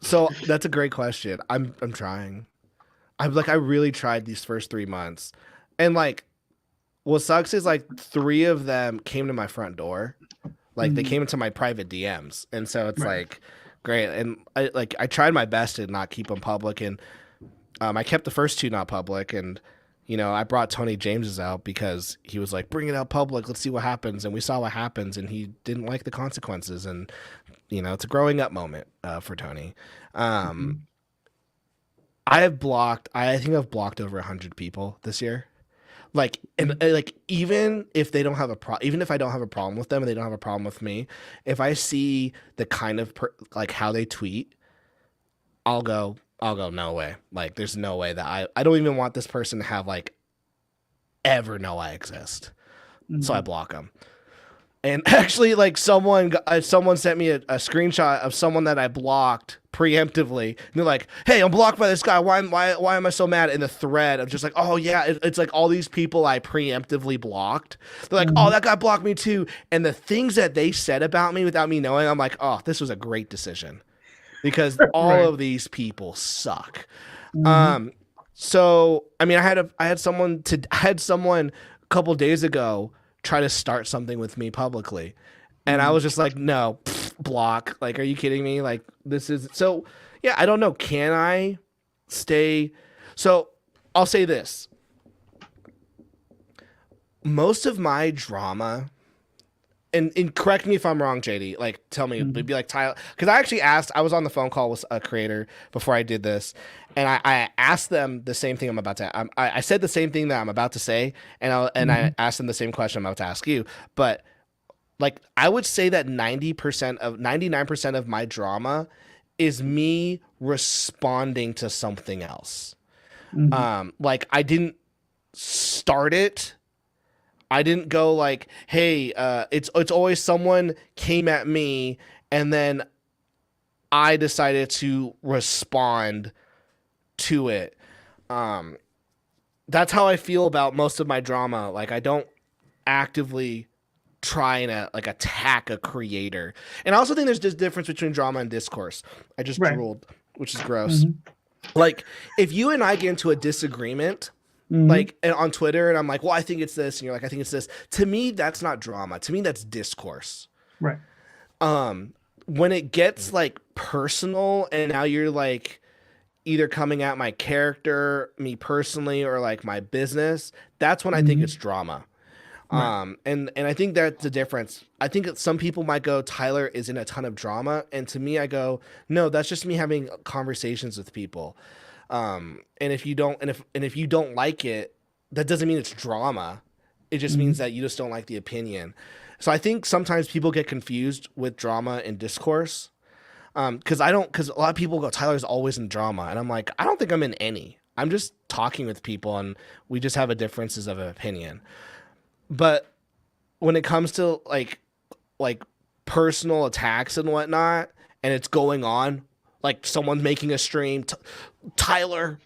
So that's a great question. I'm trying. I really tried these first 3 months, and like, what sucks is like 3 of them came to my front door, like they came into my private DMs, and so it's like, great. And I tried my best to not keep them public, and I kept the first 2 not public, and I brought Tony James's out because he was like, bring it out public, let's see what happens, and we saw what happens, and he didn't like the consequences, and it's a growing up moment for Tony. I think I've blocked over 100 people this year. Like, and like, even if they don't have even if I don't have a problem with them and they don't have a problem with me, if I see the kind of like how they tweet, I'll go, no way. Like, there's no way that I don't even want this person to have like ever know I exist. So I block them. And actually, like someone sent me a screenshot of someone that I blocked preemptively. And they're like, "Hey, I'm blocked by this guy. Why am I so mad?" In the thread, I'm just like, "Oh yeah, it's like all these people I preemptively blocked." They're like, "Oh, that guy blocked me too." And the things that they said about me without me knowing, I'm like, "Oh, this was a great decision," because all of these people suck. So I mean, I had someone a couple days ago try to start something with me publicly, and I was just like, no, block. Like, are you kidding me? Like, this is so, yeah, I don't know. Can I stay? So I'll say this. Most of my drama, and correct me if I'm wrong, JD, like tell me, it'd be like Tyler, because I actually I was on the phone call with a creator before I did this, and I asked them the same thing I said the same thing that I'm about to say, and I asked them the same question I'm about to ask you, but like I would say that 99% of my drama is me responding to something else. Like I didn't start it. I didn't go like, hey, it's always someone came at me and then I decided to respond to it. That's how I feel about most of my drama. Like I don't actively try and like attack a creator. And I also think there's this difference between drama and discourse. I just drooled, which is gross. Like if you and I get into a disagreement, like on Twitter, and I'm like, well, I think it's this, and you're like, I think it's this. To me, that's not drama. To me, that's discourse. Right. When it gets like personal, and now you're like either coming at my character, me personally, or like my business, that's when I think it's drama. Right. And I think that's the difference. I think that some people might go, Tyler is in a ton of drama, and to me, I go, no, that's just me having conversations with people. And if you don't like it, that doesn't mean it's drama. It just means that you just don't like the opinion. So I think sometimes people get confused with drama and discourse. Because a lot of people go, Tyler's always in drama, and I'm like, I don't think I'm in any. I'm just talking with people, and we just have a differences of opinion. But when it comes to like personal attacks and whatnot, and it's going on, like someone's making a stream, Tyler,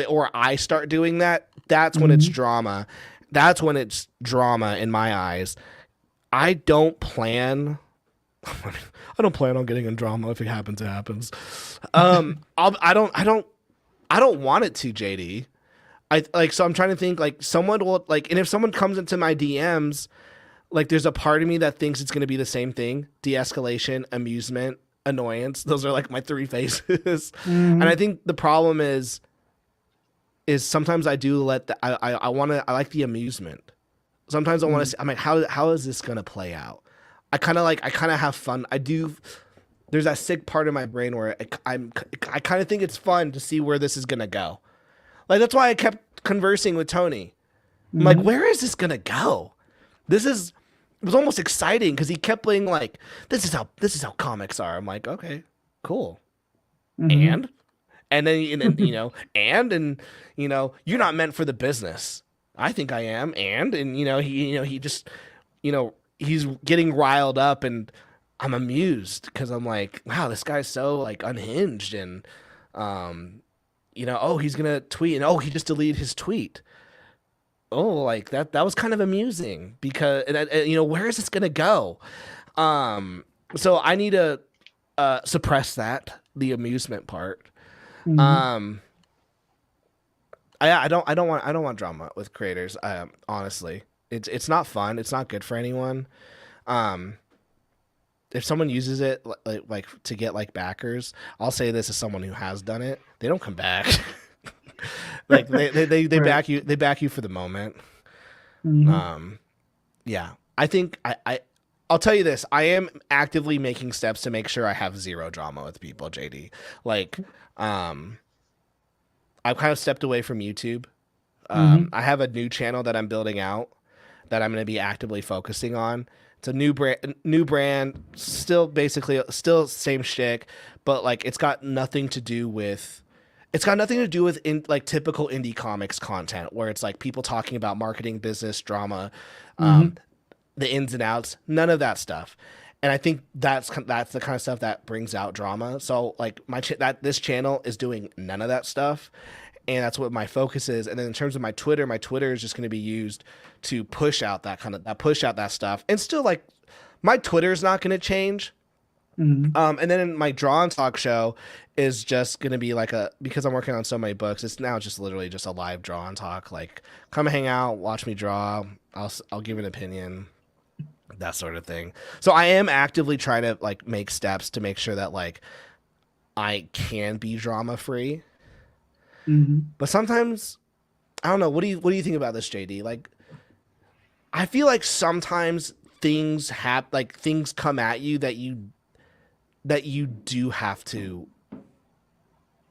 or I start doing that, that's when it's drama. That's when it's drama in my eyes. I don't plan on getting in drama. If it happens, it happens. I don't want it to, JD. So I'm trying to think, like, someone will, like, and if someone comes into my DMs, like, there's a part of me that thinks it's going to be the same thing: de-escalation, amusement, annoyance. Those are like my three phases. And I think the problem is sometimes I do let I like the amusement. Sometimes I want to. I'm like, how is this going to play out? I kind of have fun. I do. There's that sick part of my brain where I kind of think it's fun to see where this is going to go. Like, that's why I kept conversing with Tony. I'm like, where is this going to go? It was almost exciting because he kept playing like, this is how comics are. I'm like, okay, cool. And then you know, and you know, you're not meant for the business. I think I am. And he just, you know, he's getting riled up, and I'm amused because I'm like, wow, this guy's so like unhinged, and you know, oh, he's gonna tweet, and oh, he just deleted his tweet. Oh, like that was kind of amusing because you know, where is this gonna go? So I need to suppress the amusement part. I don't want drama with creators. Honestly, it's not fun. It's not good for anyone. If someone uses it like to get like backers, I'll say this as someone who has done it. They don't come back. Like they back you. They back you for the moment. Yeah, I think I'll tell you this. I am actively making steps to make sure I have zero drama with people, JD. Like, I've kind of stepped away from YouTube. I have a new channel that I'm building out that I'm going to be actively focusing on. It's a new brand, still same shtick, but like it's got nothing to do with like typical indie comics content where it's like people talking about marketing, business, drama, the ins and outs, none of that stuff. And I think that's the kind of stuff that brings out drama. So like this channel is doing none of that stuff, and that's what my focus is. And then in terms of my Twitter is just going to be used to push out that stuff. And still, like, my Twitter is not going to change. And then my Draw and Talk show is just going to be like because I'm working on so many books, it's now just literally just a live Draw and Talk. Like, come hang out, watch me draw. I'll give an opinion. That sort of thing. So I am actively trying to like make steps to make sure that like I can be drama free. But sometimes I don't know. What do you think about this, JD? Like, I feel like sometimes things come at you that you do have to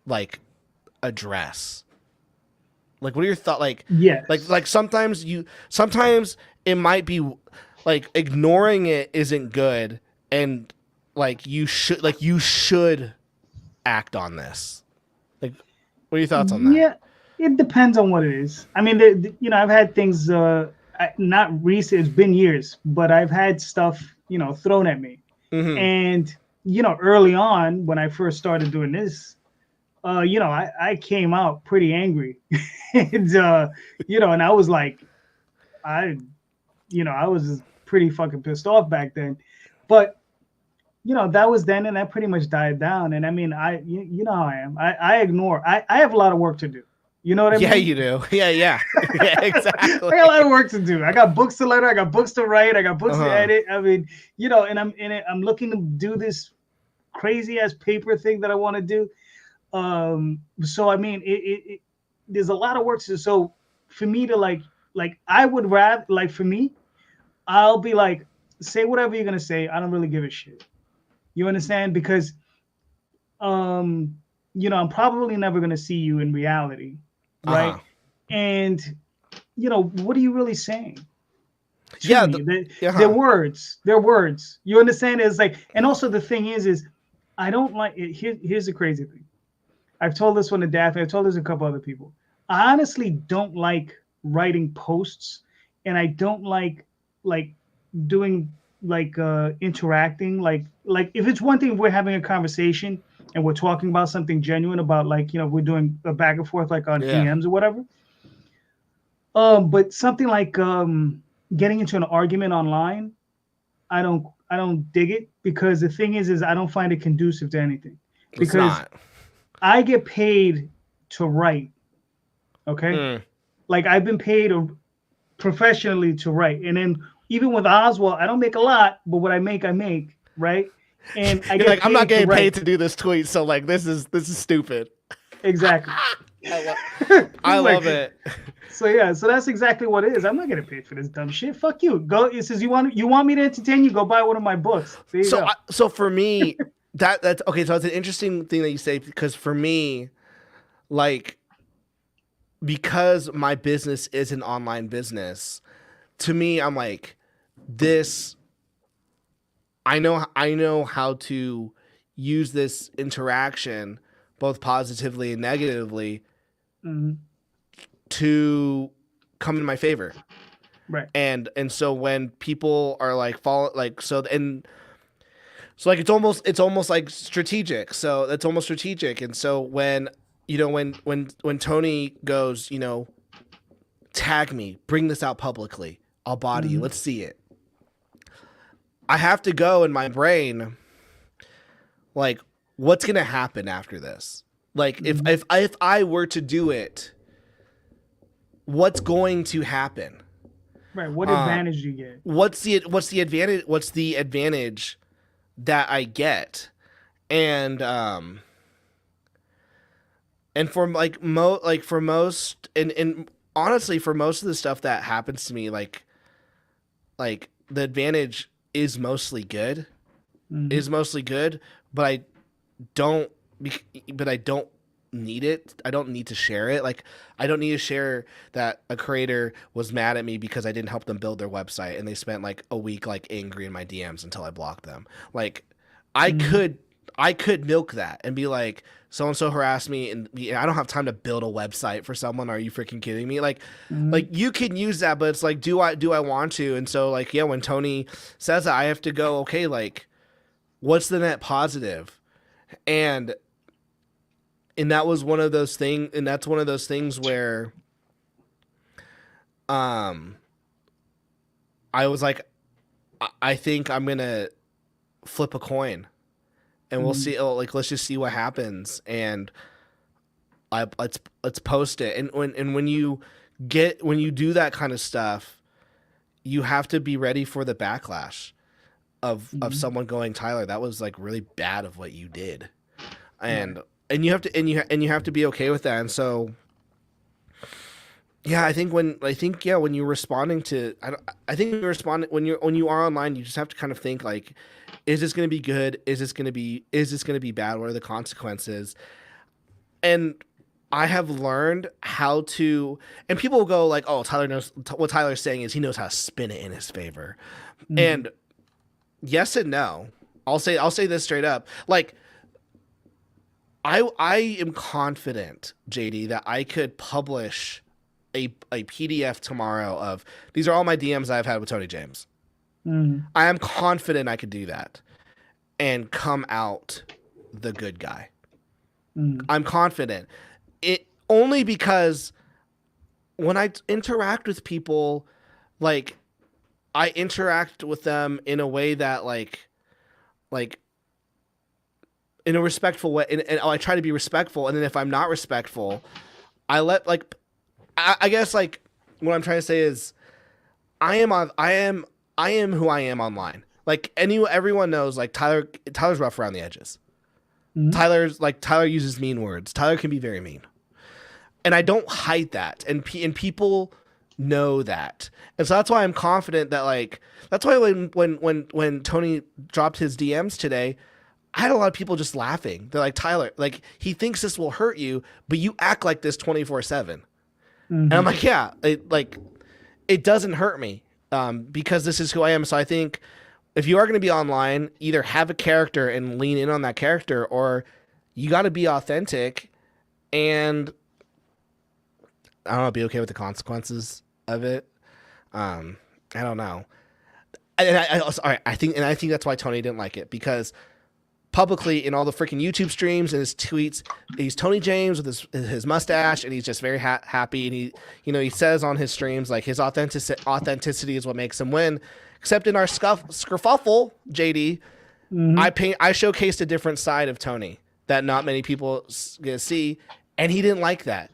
like address. Like, what are your thoughts? Like, yes. Like sometimes it might be like ignoring it isn't good, and like you should act on this. Like, what are your thoughts on that? Yeah, it depends on what it is. I mean, you know, I've had things not recent. It's been years, but I've had stuff, you know, thrown at me. And you know, early on when I first started doing this, you know, I came out pretty angry, and you know, and I was like, I was pretty fucking pissed off back then. But you know, that was then, and that pretty much died down. And I mean, you know how I am. I ignore. I have a lot of work to do. You know what I mean? Yeah, you do. Yeah, exactly. I got a lot of work to do. I got books to learn. I got books to write. I got books to edit. I mean, you know, and I'm looking to do this crazy ass paper thing that I want to do. So I mean, it there's a lot of work to do. So for me to like I would rather, like, for me, I'll be like, say whatever you're gonna say. I don't really give a shit. You understand? Because you know, I'm probably never gonna see you in reality, right? And you know, what are you really saying? They're words. You understand? It's like, and also the thing is I don't like it. Here's the crazy thing. I've told this one to Daphne. I've told this to a couple other people. I honestly don't like writing posts, and I don't like doing interacting. Like if it's one thing if we're having a conversation and we're talking about something genuine about we're doing a back and forth like on DMs or whatever. But something like getting into an argument online, I don't dig it, because the thing is I don't find it conducive to anything. Because I get paid to write. Okay. Like I've been paid professionally to write. And then even with Oswald, I don't make a lot, but what I make, right? And I get like, I'm not getting paid to do this tweet, so like this is stupid. Exactly. I love it. So yeah, so that's exactly what it is. I'm not getting paid for this dumb shit. Fuck you. Go. It says you want me to entertain you. Go buy one of my books. There you go. So for me, that's okay. So it's an interesting thing that you say, because for me, like, because my business is an online business, to me, I'm like, this. I know how to use this interaction, both positively and negatively, to come in my favor. Right. And so when people are like like it's almost like strategic. So that's almost strategic. And so when Tony goes, tag me, bring this out publicly, I'll body you, let's see it. I have to go in my brain, like, what's gonna happen after this? Like, if I were to do it, what's going to happen? Right. What advantage do you get? What's the advantage? What's the advantage that I get? And for most and honestly, for most of the stuff that happens to me, like the advantage is mostly good, but I don't need it. I don't need to share it. Like, I don't need to share that a creator was mad at me because I didn't help them build their website and they spent like a week like angry in my DMs until I blocked them. Like, I could milk that and be like, so and so harassed me and I don't have time to build a website for someone. Are you freaking kidding me? Like you can use that, but it's like, do I want to? And so like, yeah, when Tony says that, I have to go, okay, like, what's the net positive? And that was one of those things, and that's one of those things where I was like, I think I'm gonna flip a coin and we'll see. Like, let's just see what happens. And let's post it. And when you do that kind of stuff, you have to be ready for the backlash of someone going, Tyler, that was like really bad of what you did. And you have to be okay with that. And so, yeah, when you're responding to, when you are online, you just have to kind of think like, is this going to be good? Is this going to be bad? What are the consequences? And I have learned how to, and people will go like, oh, Tyler knows what Tyler's saying is he knows how to spin it in his favor. And yes and no. I'll say this straight up. Like, I am confident, JD, that I could publish a PDF tomorrow of these are all my DMs I've had with Tony James. I am confident I could do that and come out the good guy. I'm confident. It only because when I interact with people, like, I interact with them in a way that like in a respectful way, and I try to be respectful. And then if I'm not respectful, I let, like, I guess like what I'm trying to say is I am who I am online. Like everyone knows, like Tyler's rough around the edges. Tyler uses mean words. Tyler can be very mean, and I don't hide that. And people know that, and so that's why I'm confident that, like, that's why when Tony dropped his DMs today, I had a lot of people just laughing. They're like, Tyler, like, he thinks this will hurt you, but you act like this 24/7. And I'm like, yeah, it doesn't hurt me, because this is who I am. So I think if you are going to be online, either have a character and lean in on that character, or you got to be authentic and I don't know, be okay with the consequences of it. I don't know. I think that's why Tony didn't like it, because publicly in all the freaking YouTube streams and his tweets, he's Tony James with his mustache, and he's just very happy. And he says on his streams, like, his authenticity is what makes him win. Except in our skerfuffle, JD, I showcased a different side of Tony that not many people get to see, and he didn't like that.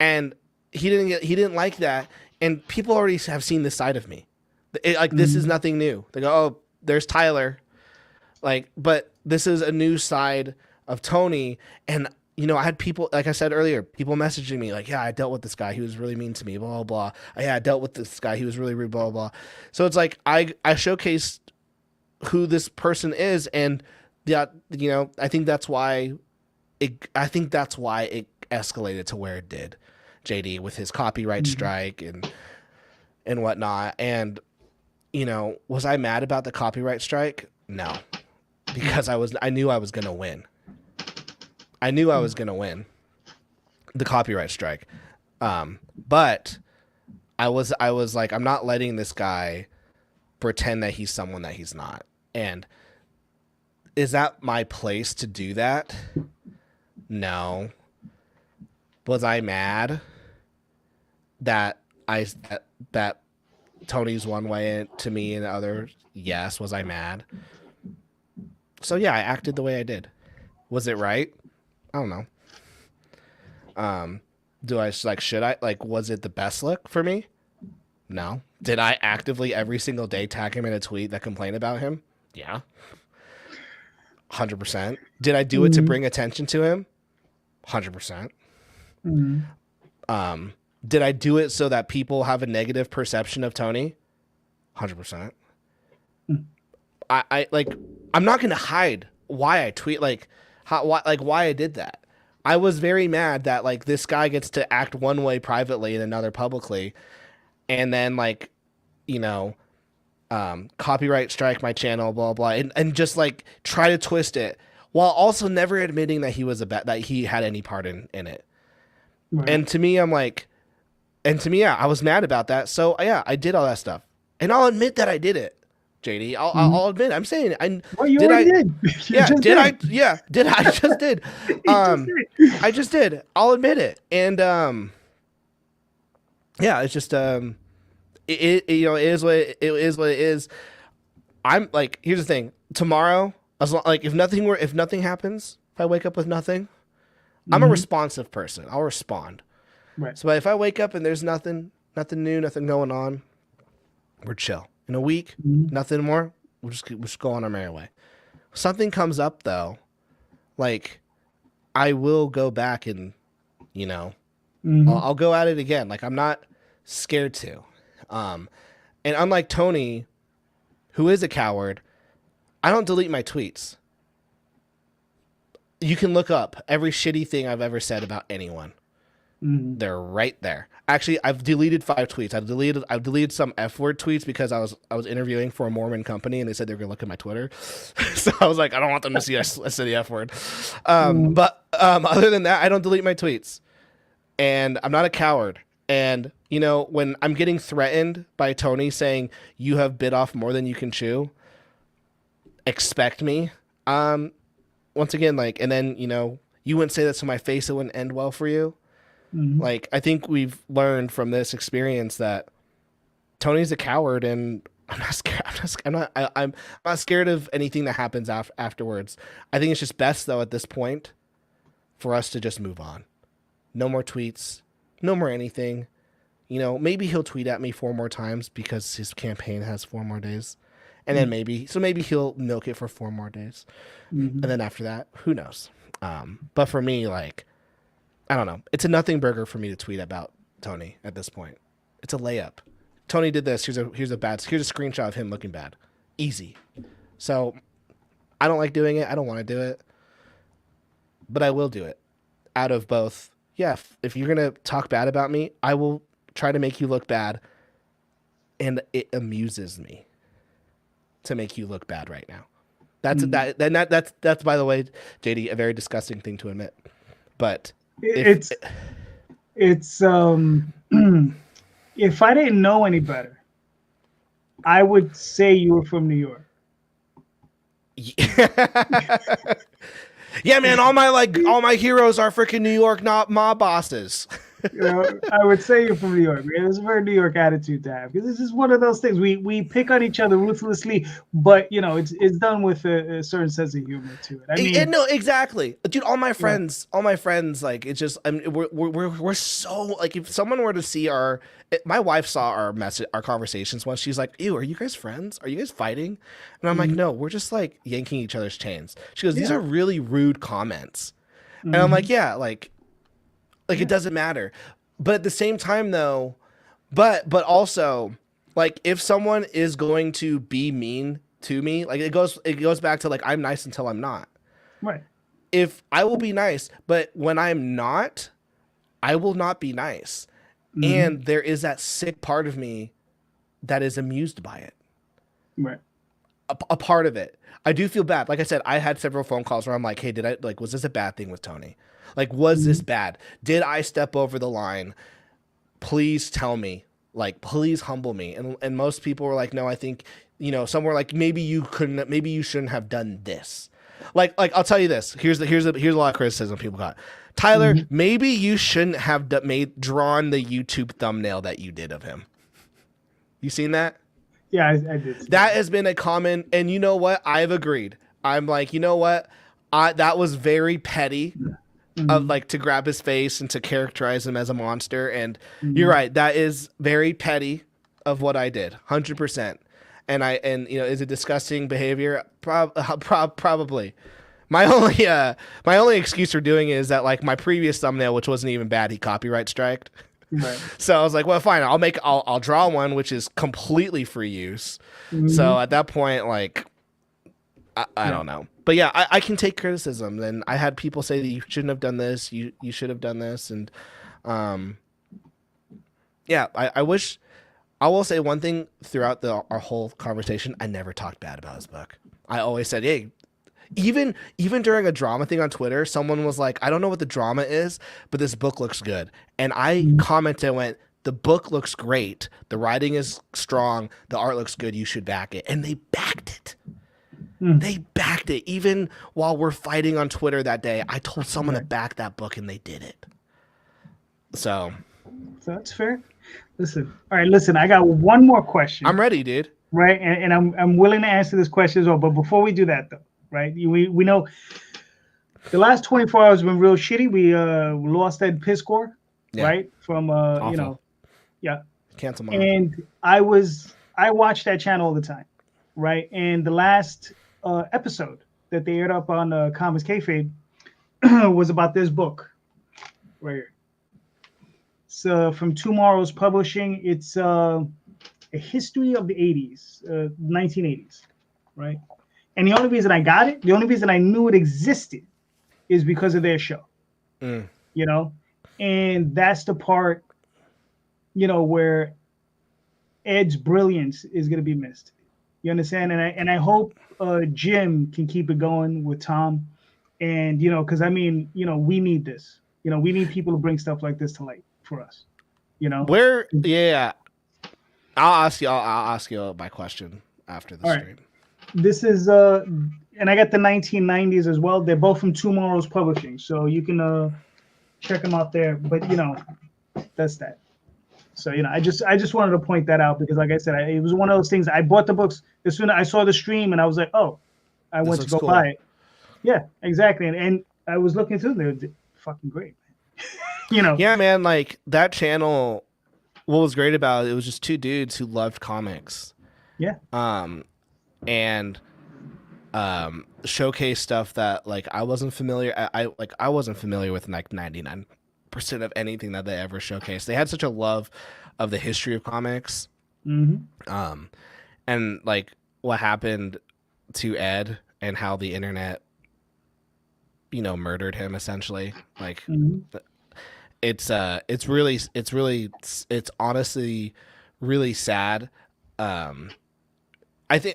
And he didn't like that, and people already have seen this side of me. This is nothing new. They go, oh, there's Tyler. But this is a new side of Tony. And, I had people, like I said earlier, people messaging me like, yeah, I dealt with this guy. He was really mean to me, blah, blah, blah. Yeah, I dealt with this guy. He was really rude, blah, blah, blah. So it's like, I showcased who this person is. And that, I think that's why it escalated to where it did, JD, with his copyright strike and whatnot. And, was I mad about the copyright strike? No, because I knew I was going to win. I knew I was going to win the copyright strike. But I was like, I'm not letting this guy pretend that he's someone that he's not. And is that my place to do that? No. Was I mad that that Tony's one way to me and the other? Yes. Was I mad? So yeah, I acted the way I did. Was it right? I don't know. Should I, was it the best look for me? No. Did I actively every single day tag him in a tweet that complained about him? Yeah. 100%. Did I do it to bring attention to him? 100%. Did I do it so that people have a negative perception of Tony? 100%. I'm not going to hide why I tweet, why I did that. I was very mad that this guy gets to act one way privately and another publicly, and then copyright strike my channel, blah blah, and just try to twist it while also never admitting that he had any part in it. Right. And to me, I was mad about that. So yeah, I did all that stuff, and I'll admit that I did it. JD, I'll admit. I'm saying I did. Yeah, did I? Yeah, did I? Just did. I just did. I'll admit it. And yeah, it's just it is what it is. I'm here's the thing. Tomorrow, if nothing happens, if I wake up with nothing, I'm a responsive person. I'll respond. Right. So if I wake up and there's nothing new, nothing going on, we're chill. In a week, nothing more. We'll just go on our merry way. If something comes up though, I will go back and, I'll go at it again. I'm not scared to. And unlike Tony, who is a coward, I don't delete my tweets. You can look up every shitty thing I've ever said about anyone. They're right there. Actually, I've deleted 5 tweets. I've deleted some F-word tweets because I was interviewing for a Mormon company and they said they were gonna look at my Twitter. So I was like, I don't want them to see I said the F-word. But other than that, I don't delete my tweets. And I'm not a coward. And when I'm getting threatened by Tony saying you have bit off more than you can chew, expect me. Once again, and then you wouldn't say that to my face, it wouldn't end well for you. I think we've learned from this experience that Tony's a coward, and I'm not scared. I'm not scared of anything that happens afterwards. I think it's just best though at this point for us to just move on. No more tweets, no more anything. Maybe he'll tweet at me 4 more times because his campaign has 4 more days, and then maybe he'll milk it for 4 more days, and then after that, who knows? But for me, I don't know. It's a nothing burger for me to tweet about Tony at this point. It's a layup. Tony did this. Here's a screenshot of him looking bad. Easy. So I don't like doing it. I don't want to do it, but I will do it out of both. Yeah. If you're going to talk bad about me, I will try to make you look bad. And it amuses me. to make you look bad right now. That's by the way, JD, a very disgusting thing to admit. But it's if I didn't know any better, I would say you were from New York. Yeah, man, all my heroes are freaking New York, not mob bosses. You know, I would say you're from New York, man. It's a very New York attitude to have, because this is one of those things we pick on each other ruthlessly, but you know, it's done with a certain sense of humor to it. I mean, no, exactly, dude. All my friends, like, it's just, I mean, we're so, like, if someone were to see my wife saw our conversations once, she's like, "Ew, are you guys friends? Are you guys fighting?" And I'm like, "No, we're just like yanking each other's chains." She goes, "These are really rude comments," and I'm like, "Yeah, like it doesn't matter." But at the same time though, but also, like, if someone is going to be mean to me, like, it goes back to, like, I'm nice until I'm not. right. If I will be nice, but when I'm not, I will not be nice. And there is that sick part of me that is amused by it. Right. A part of it. I do feel bad. Like I said, I had several phone calls where I'm like, "Hey, was this a bad thing with Tony? Like, was this bad? Did I step over the line? Please tell me. Like, please humble me." And most people were like, "No, I think, you know," some were like, maybe you shouldn't have done this." Like I'll tell you this. Here's a lot of criticism people got. Tyler, maybe you shouldn't have drawn the YouTube thumbnail that you did of him. You seen that? Yeah, I did. That has been a common, and you know what? I've agreed. I'm like, you know what? That was very petty, of, like, to grab his face and to characterize him as a monster. And you're right. That is very petty of what I did, 100%. And you know, is it disgusting behavior? Probably. My only excuse for doing it is that, like, my previous thumbnail, which wasn't even bad, he copyright striked. Right. So I was like, well, fine, I'll draw one which is completely free use. So at that point, like, I don't know. But yeah, I can take criticism. And I had people say that you shouldn't have done this, you should have done this. And yeah, I will say one thing throughout our whole conversation: I never talked bad about his book. I always said, hey, even during a drama thing on Twitter, someone was like, "I don't know what the drama is, but this book looks good." And I commented and went, "The book looks great. The writing is strong. The art looks good. You should back it." And they backed it. They backed it. Even while we're fighting on Twitter that day, I told someone to back that book and they did it. So that's fair. Listen, I got one more question. I'm ready, dude. Right, and I'm willing to answer this question as well. But before we do that, though, right, we know the last 24 hours have been real shitty. We lost Ed Piscor, right, from you know, cancel mom. And I watched that channel all the time, right? And the last episode that they aired up on Comics Kayfabe was about this book right here. So from Tomorrow's Publishing, it's a history of the 80s, 1980s, right? And the only reason I got it, the only reason I knew it existed, is because of their show, you know? And that's the part, you know, where Ed's brilliance is going to be missed. You understand? And I hope Jim can keep it going with Tom. And, you know, because, I mean, you know, we need this. You know, we need people to bring stuff like this to light for us, you know? I'll ask you my question after the stream. This is and I got the 1990s as well. They're both from Tomorrow's Publishing, so you can check them out there. But you know, that's that. So you know, I just wanted to point that out because, like I said, it was one of those things. I bought the books as soon as I saw the stream, and I was like, oh, I went to go buy it. Yeah, exactly. And I was looking through them. They're fucking great. You know. Yeah, man. Like that channel. What was great about it was just two dudes who loved comics. Yeah. And showcase stuff that, like, I wasn't familiar. I wasn't familiar with, like, 99% of anything that they ever showcased. They had such a love of the history of comics. And like what happened to Ed and how the internet, you know, murdered him essentially. Like it's honestly really sad. I think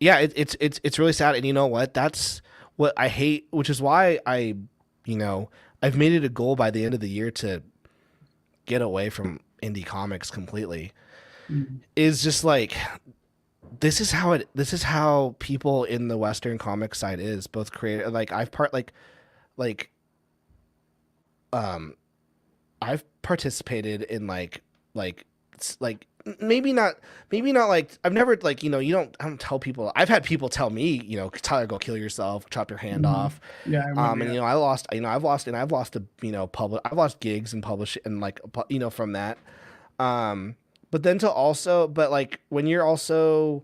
it's really sad. And you know what? That's what I hate, which is why I've made it a goal by the end of the year to get away from indie comics completely. Mm-hmm. Is just like this is how people in the Western comic side is, both creative, um I've participated in like maybe not like I've never like I don't tell people. I've had people tell me, Tyler, go kill yourself, chop your hand off. Yeah, I remember. And I've lost I've lost gigs and publish and from that. But then like when you're also,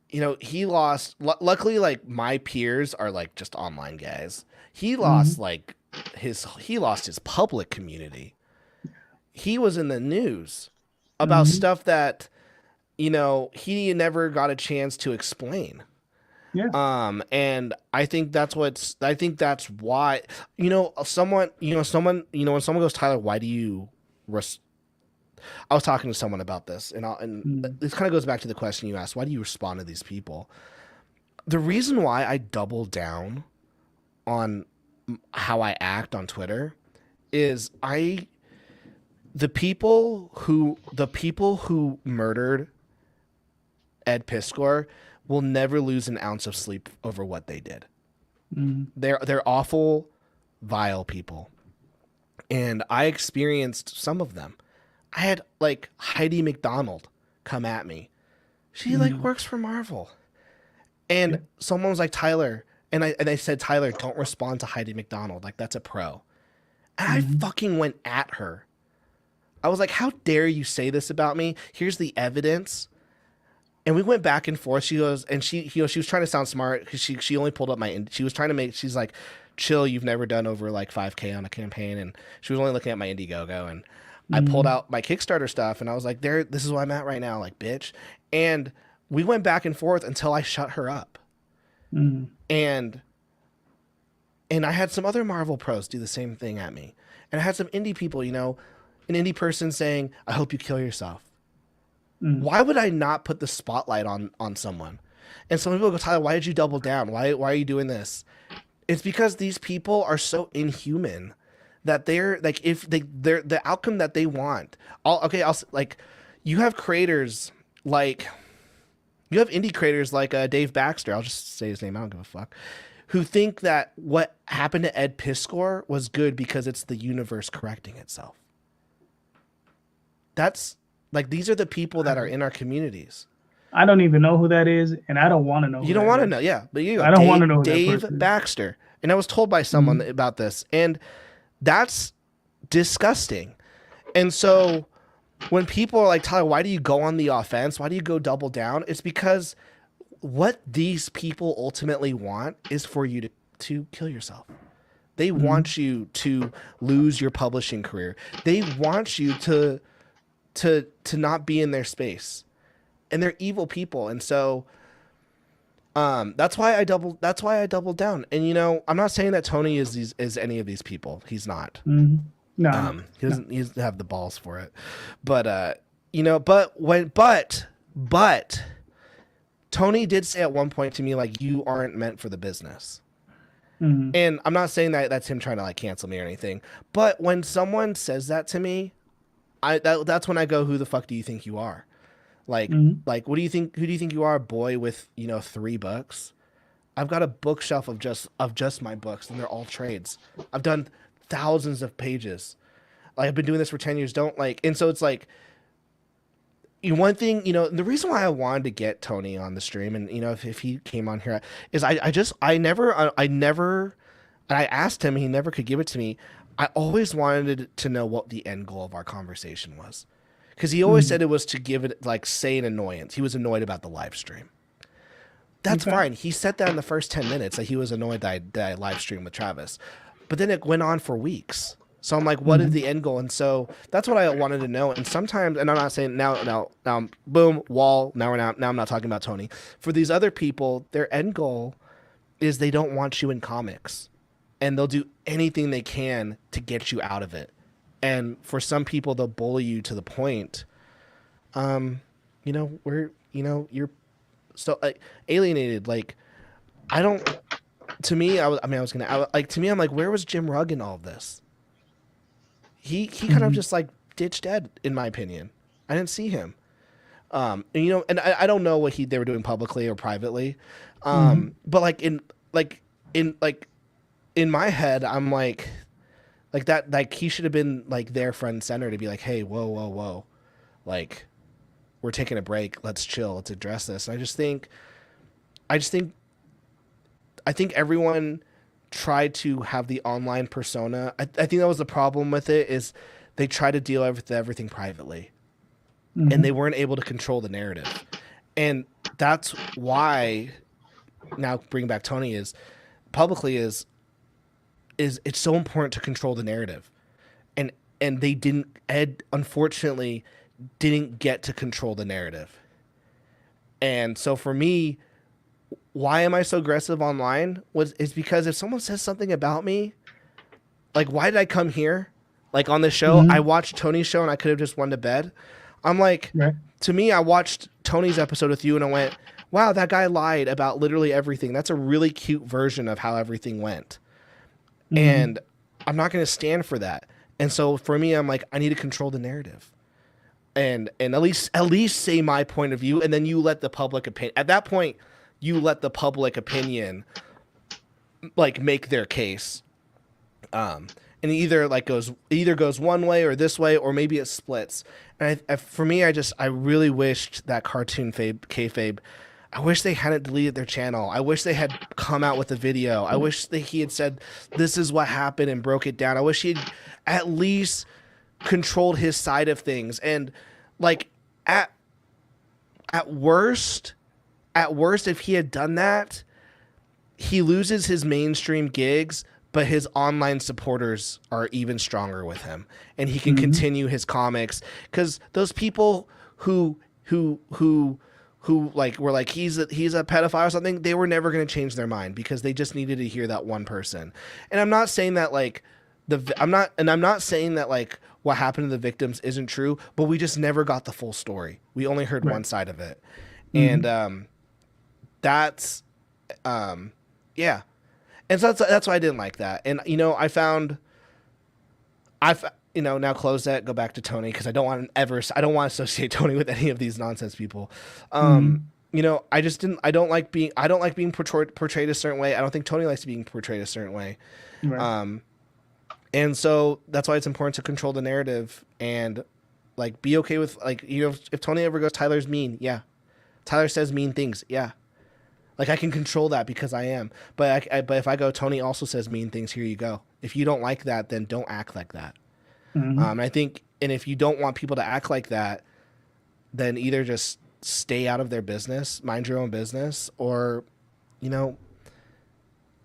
he lost. Luckily, like my peers are like just online guys. He lost he lost his public community. He was in the news about stuff that, he never got a chance to explain. Yeah. And I think that's why, when someone goes, Tyler, why do you, I was talking to someone about this and this kind of goes back to the question you asked. Why do you respond to these people? The reason why I double down on how I act on Twitter is the people who murdered Ed Piskor will never lose an ounce of sleep over what they did. They're awful, vile people. And I experienced some of them. I had like Heidi McDonald come at me. She like works for Marvel. And someone was like, Tyler, and I said, Tyler, don't respond to Heidi McDonald. Like, that's a pro. And I fucking went at her. I was like, how dare you say this about me? Here's the evidence. And we went back and forth. She goes, and she was trying to sound smart because she only pulled up she was trying to she's like, chill, you've never done over like 5K on a campaign. And she was only looking at my Indiegogo. And I pulled out my Kickstarter stuff and I was like, this is where I'm at right now, like, bitch. And we went back and forth until I shut her up. And I had some other Marvel pros do the same thing at me. And I had some indie people, an indie person saying, I hope you kill yourself. Why would I not put the spotlight on someone? And some people go, Tyler, why did you double down? Why are you doing this? It's because these people are so inhuman that they're like, if they're the outcome that they want. You have creators like, you have indie creators like Dave Baxter. I'll just say his name. I don't give a fuck. Who think that what happened to Ed Piskor was good because it's the universe correcting itself. That's like, these are the people that are in our communities. I don't even know who that is, and I don't want to know. You don't want to know, yeah. But I don't want to know Dave Baxter. And I was told by someone about this, and that's disgusting. And so when people are like, Tyler, why do you go on the offense? Why do you go double down? It's because what these people ultimately want is for you to kill yourself. They want you to lose your publishing career. They want you to not be in their space. And they're evil people. And so that's why I doubled down. And I'm not saying that Tony is any of these people. He's not. No. He doesn't have the balls for it. But but Tony did say at one point to me, like, you aren't meant for the business. And I'm not saying that that's him trying to like cancel me or anything. But when someone says that to me, that's when I go, who the fuck do you think you are? Like, what do you think? Who do you think you are, a boy with 3 books? I've got a bookshelf of just my books, and they're all trades. I've done thousands of pages. Like, I've been doing this for 10 years. And so it's like, one thing, the reason why I wanted to get Tony on the stream, and if he came on here, is I never, and I asked him, he never could give it to me. I always wanted to know what the end goal of our conversation was. Because he always said it was to give it, like, say, an annoyance. He was annoyed about the live stream. That's fine. He said that in the first 10 minutes, that he was annoyed that I live streamed with Travis. But then it went on for weeks. So I'm like, what is the end goal? And so that's what I wanted to know. And sometimes, and I'm not saying now, boom, wall. Now I'm not talking about Tony. For these other people, their end goal is they don't want you in comics. And they'll do anything they can to get you out of it. And for some people, they'll bully you to the point, you're so alienated. Like, I don't. To me, to me, I'm like, where was Jim Rugg in all of this? He kind of just like ditched dead, in my opinion. I didn't see him. And, and I don't know what they were doing publicly or privately. But in my head, I'm like that, like he should have been like their front and center to be like, hey, whoa. Like, we're taking a break. Let's chill. Let's address this. And I think everyone tried to have the online persona. I think that was the problem with it, is they tried to deal with everything privately, and they weren't able to control the narrative. And that's why now bringing back Tony is it's so important to control the narrative. And Ed unfortunately didn't get to control the narrative. And so for me, why am I so aggressive online is because if someone says something about me, like, why did I come here? Like, on this show, I watched Tony's show and I could have just went to bed. I'm like, to me, I watched Tony's episode with you and I went, wow, that guy lied about literally everything. That's a really cute version of how everything went. And I'm not going to stand for that. And so for me, I'm like, I need to control the narrative and at least say my point of view. And then you let the public opinion, at that point, you let the public opinion like make their case. And it either goes one way or this way, or maybe it splits. And for me, I really wished that cartoon kayfabe, I wish they hadn't deleted their channel. I wish they had come out with a video. I wish that he had said, this is what happened, and broke it down. I wish he had at least controlled his side of things. And like at worst, if he had done that, he loses his mainstream gigs, but his online supporters are even stronger with him, and he can continue his comics, because those people who like were like he's a pedophile or something, they were never going to change their mind because they just needed to hear that one person. And I'm not saying that like I'm not saying that like what happened to the victims isn't true, but we just never got the full story. We only heard one side of it. And that's yeah. And so that's why I didn't like that. And I've now close that, go back to Tony, because I don't want to associate Tony with any of these nonsense people. I don't like being portrayed a certain way. I don't think Tony likes being portrayed a certain way. Right. And so that's why it's important to control the narrative and like be okay with like, if Tony ever goes, Tyler's mean. Yeah. Tyler says mean things. Yeah. Like, I can control that because I am. But if I go, Tony also says mean things, here you go. If you don't like that, then don't act like that. I think, and if you don't want people to act like that, then either just stay out of their business, mind your own business, or,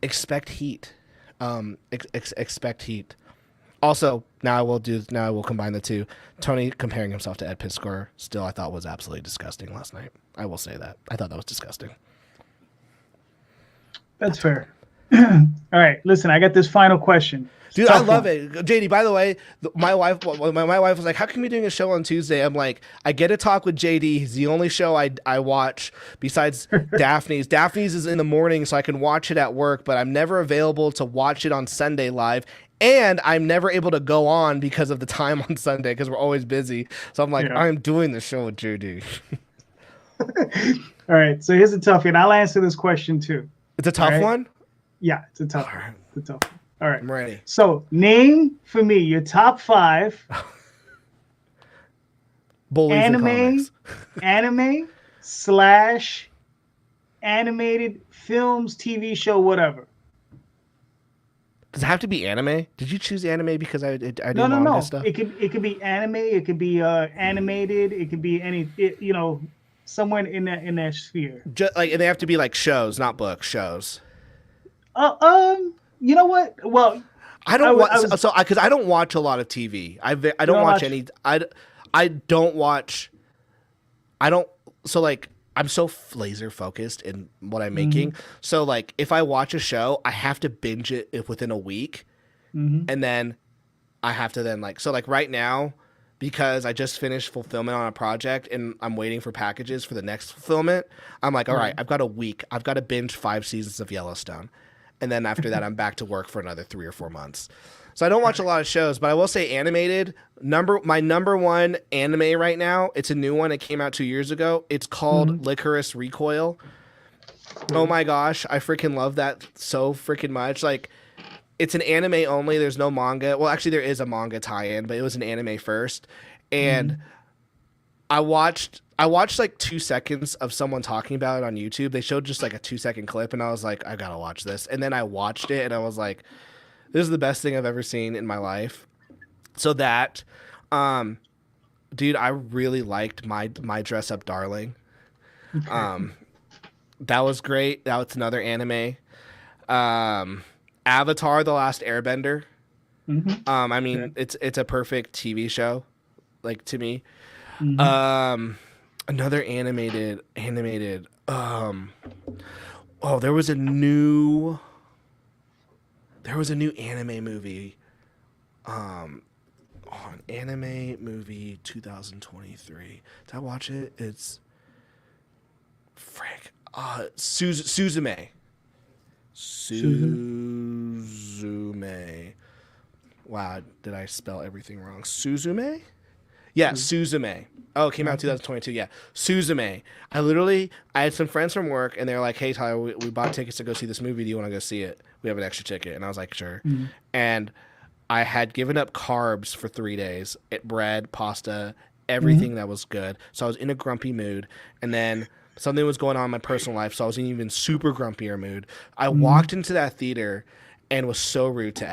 expect heat. Expect heat. Also, now I will combine the two. Tony comparing himself to Ed Piskor still, I thought, was absolutely disgusting last night. I will say that. I thought that was disgusting. That's fair. All right, listen, I got this final question. Dude, I love it. JD, by the way, my wife was like, how come you're doing a show on Tuesday? I'm like, I get to talk with JD. He's the only show I watch besides Daphne's. Daphne's is in the morning, so I can watch it at work, but I'm never available to watch it on Sunday live. And I'm never able to go on because of the time on Sunday, because we're always busy. So I'm like, I'm doing the show with JD. All right, so here's a toughie, and I'll answer this question too. It's a tough one? Yeah, it's a tough one. It's a tough one. All right. I'm ready. So name for me your top 5 anime / animated films, TV show, whatever. Does it have to be anime? Did you choose anime because I did no. stuff? It could be anime. It could be animated. It could be any somewhere in that sphere. Just like, and they have to be like shows, not books. Shows. You know what? Well, I don't watch because I don't watch a lot of TV. I don't watch any. I don't watch. I don't. So like, I'm so laser focused in what I'm making. So like, if I watch a show, I have to binge it within a week, and then I have to like. So like right now, because I just finished fulfillment on a project and I'm waiting for packages for the next fulfillment. I'm like, all right, I've got a week. I've got to binge 5 seasons of Yellowstone. And then after that, I'm back to work for another 3 or 4 months. So I don't watch a lot of shows, but I will say animated. My number one anime right now, it's a new one. It came out 2 years ago. It's called Licorice Recoil. Oh my gosh, I freaking love that so freaking much. Like, it's an anime only. There's no manga. Well, actually, there is a manga tie-in, but it was an anime first. And I watched like 2 seconds of someone talking about it on YouTube. They showed just like a 2-second clip, and I was like, I gotta watch this. And then I watched it, and I was like, this is the best thing I've ever seen in my life. So that, dude, I really liked my Dress Up Darling. That was great. That was another anime. Avatar: The Last Airbender. I mean, it's a perfect TV show, like, to me. Another animated. Oh, there was a new anime movie. On Anime Movie 2023. Did I watch it? It's Frank. Suzume. Suzume. Wow, did I spell everything wrong? Suzume? Yeah, Suzume. Oh, it came out in 2022. Yeah, Suzume. I had some friends from work, and they were like, hey, Tyler, we bought tickets to go see this movie. Do you want to go see it? We have an extra ticket. And I was like, sure. And I had given up carbs for 3 days. Bread, pasta, everything that was good. So I was in a grumpy mood. And then something was going on in my personal life, so I was in an even super grumpier mood. I walked into that theater and was so rude to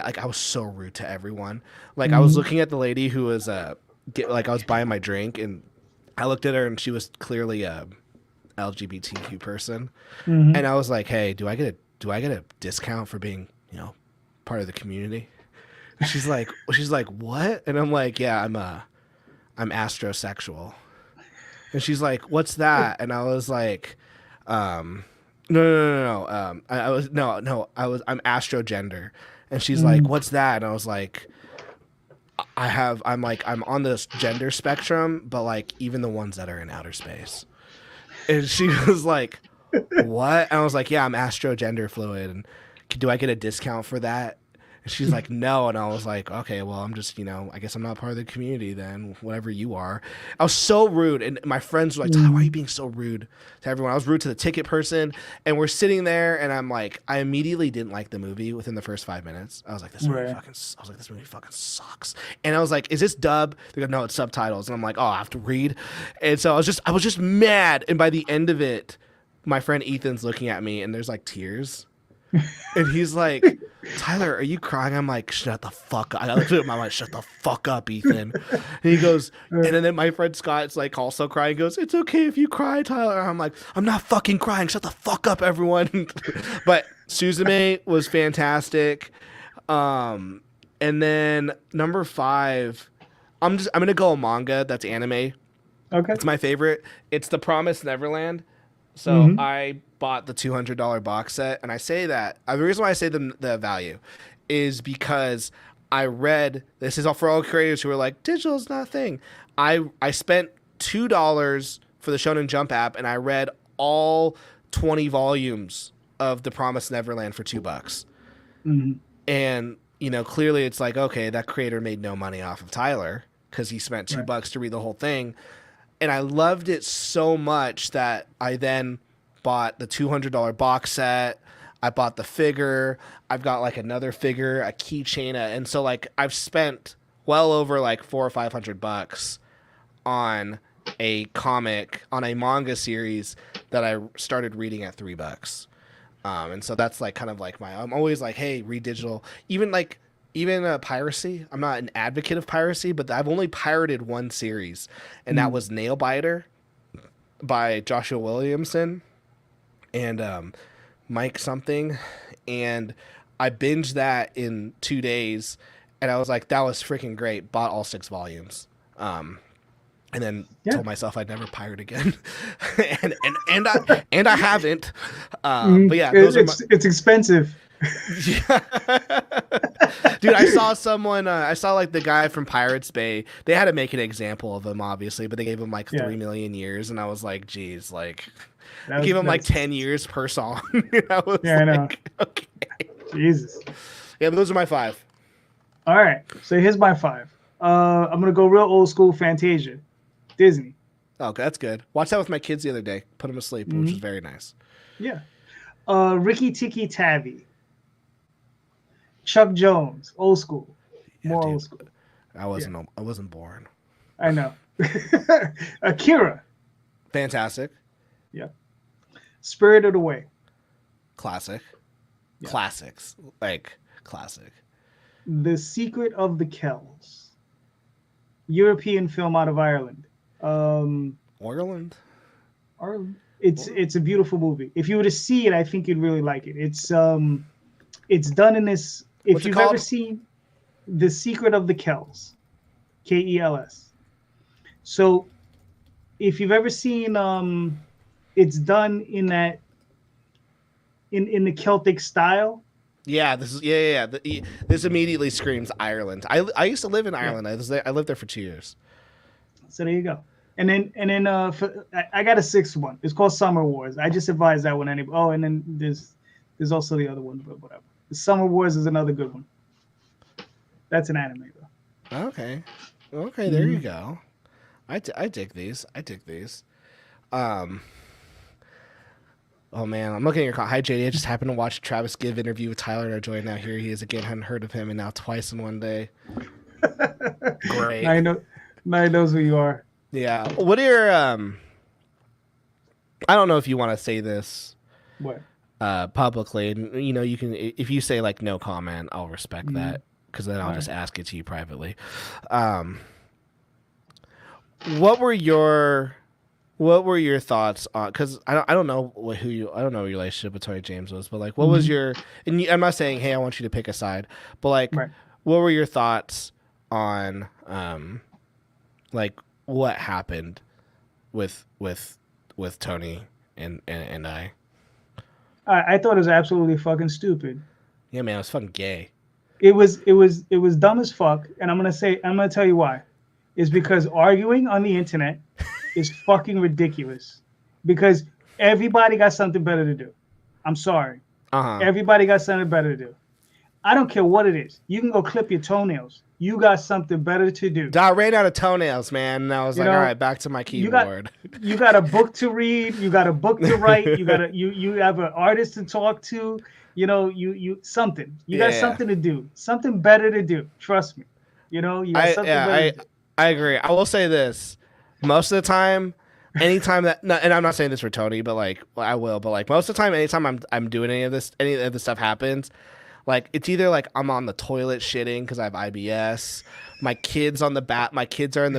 everyone. Like, I was looking at the lady who was I was buying my drink, and I looked at her, and she was clearly a LGBTQ person. And I was like, hey, do I get a discount for being, part of the community? And she's like, what? And I'm like, yeah, I'm astrosexual. And she's like, what's that? And I was like, no. I'm astrogender. And she's like, what's that? And I was like, I'm on this gender spectrum, but like even the ones that are in outer space. And she was like, what? And I was like, yeah, I'm astrogender fluid. And do I get a discount for that? And she's like, no. And I was like, okay, well, I'm just, I guess I'm not part of the community then, whatever you are. I was so rude. And my friends were like, Tyler, why are you being so rude to everyone? I was rude to the ticket person. And we're sitting there, and I'm like, I immediately didn't like the movie within the first 5 minutes. I was like, this movie fucking sucks. And I was like, is this dub? They go, no, it's subtitles. And I'm like, oh, I have to read. And so I was just mad. And by the end of it, my friend Ethan's looking at me, and there's like tears. And he's like, Tyler, are you crying? I'm like, shut the fuck up. I looked at my mind, shut the fuck up, Ethan. And he goes, and then my friend Scott's like also crying. He goes, it's okay if you cry, Tyler. And I'm like, I'm not fucking crying. Shut the fuck up, everyone. But Suzume was fantastic. And then number 5, I'm gonna go a manga that's anime. Okay. It's my favorite. It's The Promised Neverland. So I bought the $200 box set, and I say that the reason why I say the value is because I read, this is all for all creators who are like, digital is not a thing. I spent $2 for the Shonen Jump app, and I read all 20 volumes of The Promised Neverland for $2. And clearly it's like, okay, that creator made no money off of Tyler because he spent $2 to read the whole thing. And I loved it so much that I then bought the $200 box set. I bought the figure. I've got like another figure, a keychain, and so like I've spent well over like $400 or $500 on a comic, on a manga series that I started reading at $3. And so that's like kind of like I'm always like, hey, read digital. Even piracy. I'm not an advocate of piracy, but I've only pirated one series, and that was Nailbiter by Joshua Williamson and Mike something. And I binged that in 2 days, and I was like, that was freaking great. Bought all 6 volumes. And then told myself I'd never pirate again. and I haven't. But yeah, it's expensive. Dude, I saw someone. I saw like the guy from Pirates Bay. They had to make an example of him, obviously, but they gave him like 3 million years, and I was like, geez, like they gave him like 10 years per song. I was I know. Okay. Jesus. Yeah, but those are my 5. All right, so here's my 5. I'm gonna go real old school. Fantasia, Disney. Oh, that's good. Watched that with my kids the other day. Put them to sleep, which was very nice. Yeah. Ricky Tikki Tavi. Chuck Jones, old school. More old school. I wasn't born. I know. Akira. Fantastic. Yeah. Spirited Away. Classic. Yeah. Classics. Like classic. The Secret of the Kells. European film out of Ireland. Ireland? It's a beautiful movie. If you were to see it, I think you'd really like it. It's done in this. If you've ever seen The Secret of the Kells, Kells. So, if you've ever seen, it's done in that in the Celtic style. Yeah, this is this immediately screams Ireland. I used to live in Ireland. Yeah. I lived there for 2 years. So there you go. And then I got a 6th one. It's called Summer Wars. I just advise that one anybody. Oh, and then there's also the other one, but whatever. The Summer Wars is another good one. That's an anime though. Okay, there you go. I dig these. Oh man, I'm looking at your call. Hi JD, I just happened to watch Travis Gibb interview with Tyler and Joy. Now here he is again. Hadn't heard of him, and now twice in one day. Great. Now he knows who you are. Yeah. What are your I don't know if you want to say this. What? Publicly, and you can, if you say like no comment, I'll respect that, because then I'll just ask it to you privately. What were your thoughts on, because I don't know what your relationship with Tony James was, but like what was your, and I'm not saying hey I want you to pick a side, but like what were your thoughts on like what happened with Tony and I thought it was absolutely fucking stupid. Yeah, man, it was fucking gay. It was dumb as fuck, and I'm gonna tell you why. It's because arguing on the internet is fucking ridiculous. Because everybody got something better to do. I'm sorry. Everybody got something better to do. I don't care what it is. You can go clip your toenails. You got something better to do. I ran out of toenails, man, and I was all right, back to my keyboard. You got a book to read. You got a book to write. You have an artist to talk to. You something. You got something to do. Something better to do. Trust me. You got something better to do. I agree. I will say this. Most of the time, anytime and I'm not saying this for Tony, but like I will, but like most of the time, anytime I'm doing any of this stuff happens, like it's either like I'm on the toilet shitting because I have IBS. My kids are in the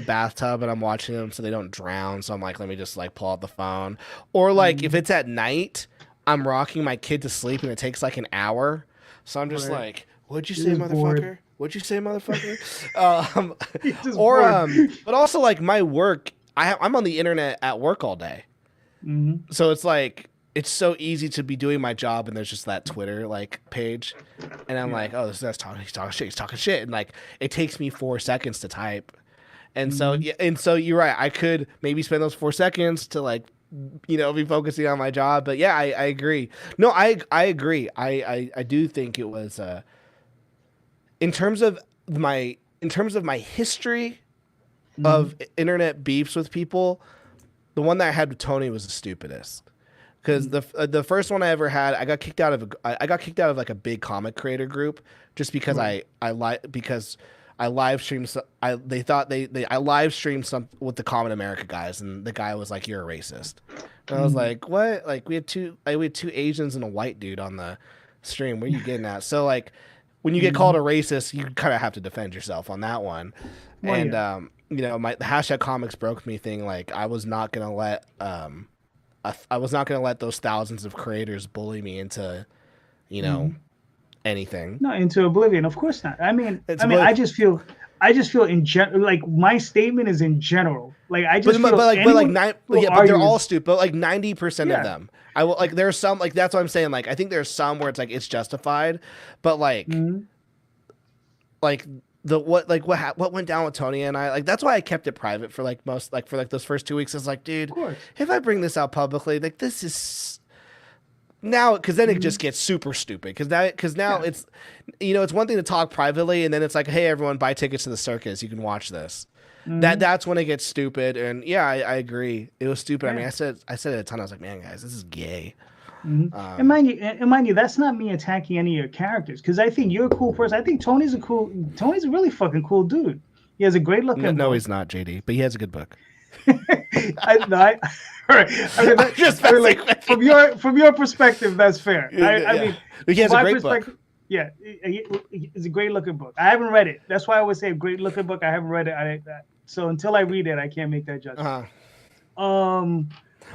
bathtub and I'm watching them so they don't drown. So I'm like, let me just like pull out the phone. Or like if it's at night, I'm rocking my kid to sleep and it takes like an hour. So I'm just like, what'd you say, motherfucker? Bored. What'd you say, motherfucker? But also like my work, I'm on the internet at work all day. So it's like, it's so easy to be doing my job and there's just that Twitter like page, and I'm like, oh, he's talking shit, and like it takes me 4 seconds to type, and so you're right. I could maybe spend those 4 seconds to like, be focusing on my job. But yeah, I agree. No, I agree. I do think it was in terms of my history of internet beefs with people, the one that I had with Tony was the stupidest. Because the first one I ever had, I got kicked out of like a big comic creator group just because I live streamed. They thought I live streamed some with the Common America guys, and the guy was like, "You're a racist." And I was like, "What?" Like we had two Asians and a white dude on the stream. Where are you getting at? So like, when you get called a racist, you kind of have to defend yourself on that one. Well, and the hashtag comics broke me thing. Like I was not gonna let those thousands of creators bully me into, anything. No, into oblivion. Of course not. I just feel I just feel in general, like my statement is in general. Like I just feel but they're all stupid. But like 90% of Yeah. them, I will like. There's some like that's what I'm saying. Like I think there's some where it's like it's justified, but like Mhm. like what went down with Tony and I, like that's why I kept it private for like most like for like those first 2 weeks. It's like, dude, Of course. if I bring this out publicly, like this is now, because then it just gets super stupid. Because now it's, you know, it's one thing to talk privately, and then it's like, hey, everyone, buy tickets to the circus. You can watch this. That's when it gets stupid. And yeah, I agree. It was stupid. Yeah. I mean, I said it a ton. I was like, man, guys, this is gay. And mind you, that's not me attacking any of your characters, because I think you're a cool person. I think Tony's a really fucking cool dude. He has a great looking book. No, he's not, JD, but he has a good book. From your perspective, that's fair. I mean, he has a great book. Yeah, it's a great looking book. I haven't read it. That's why I always say a great looking book. I haven't read it. So until I read it, I can't make that judgment.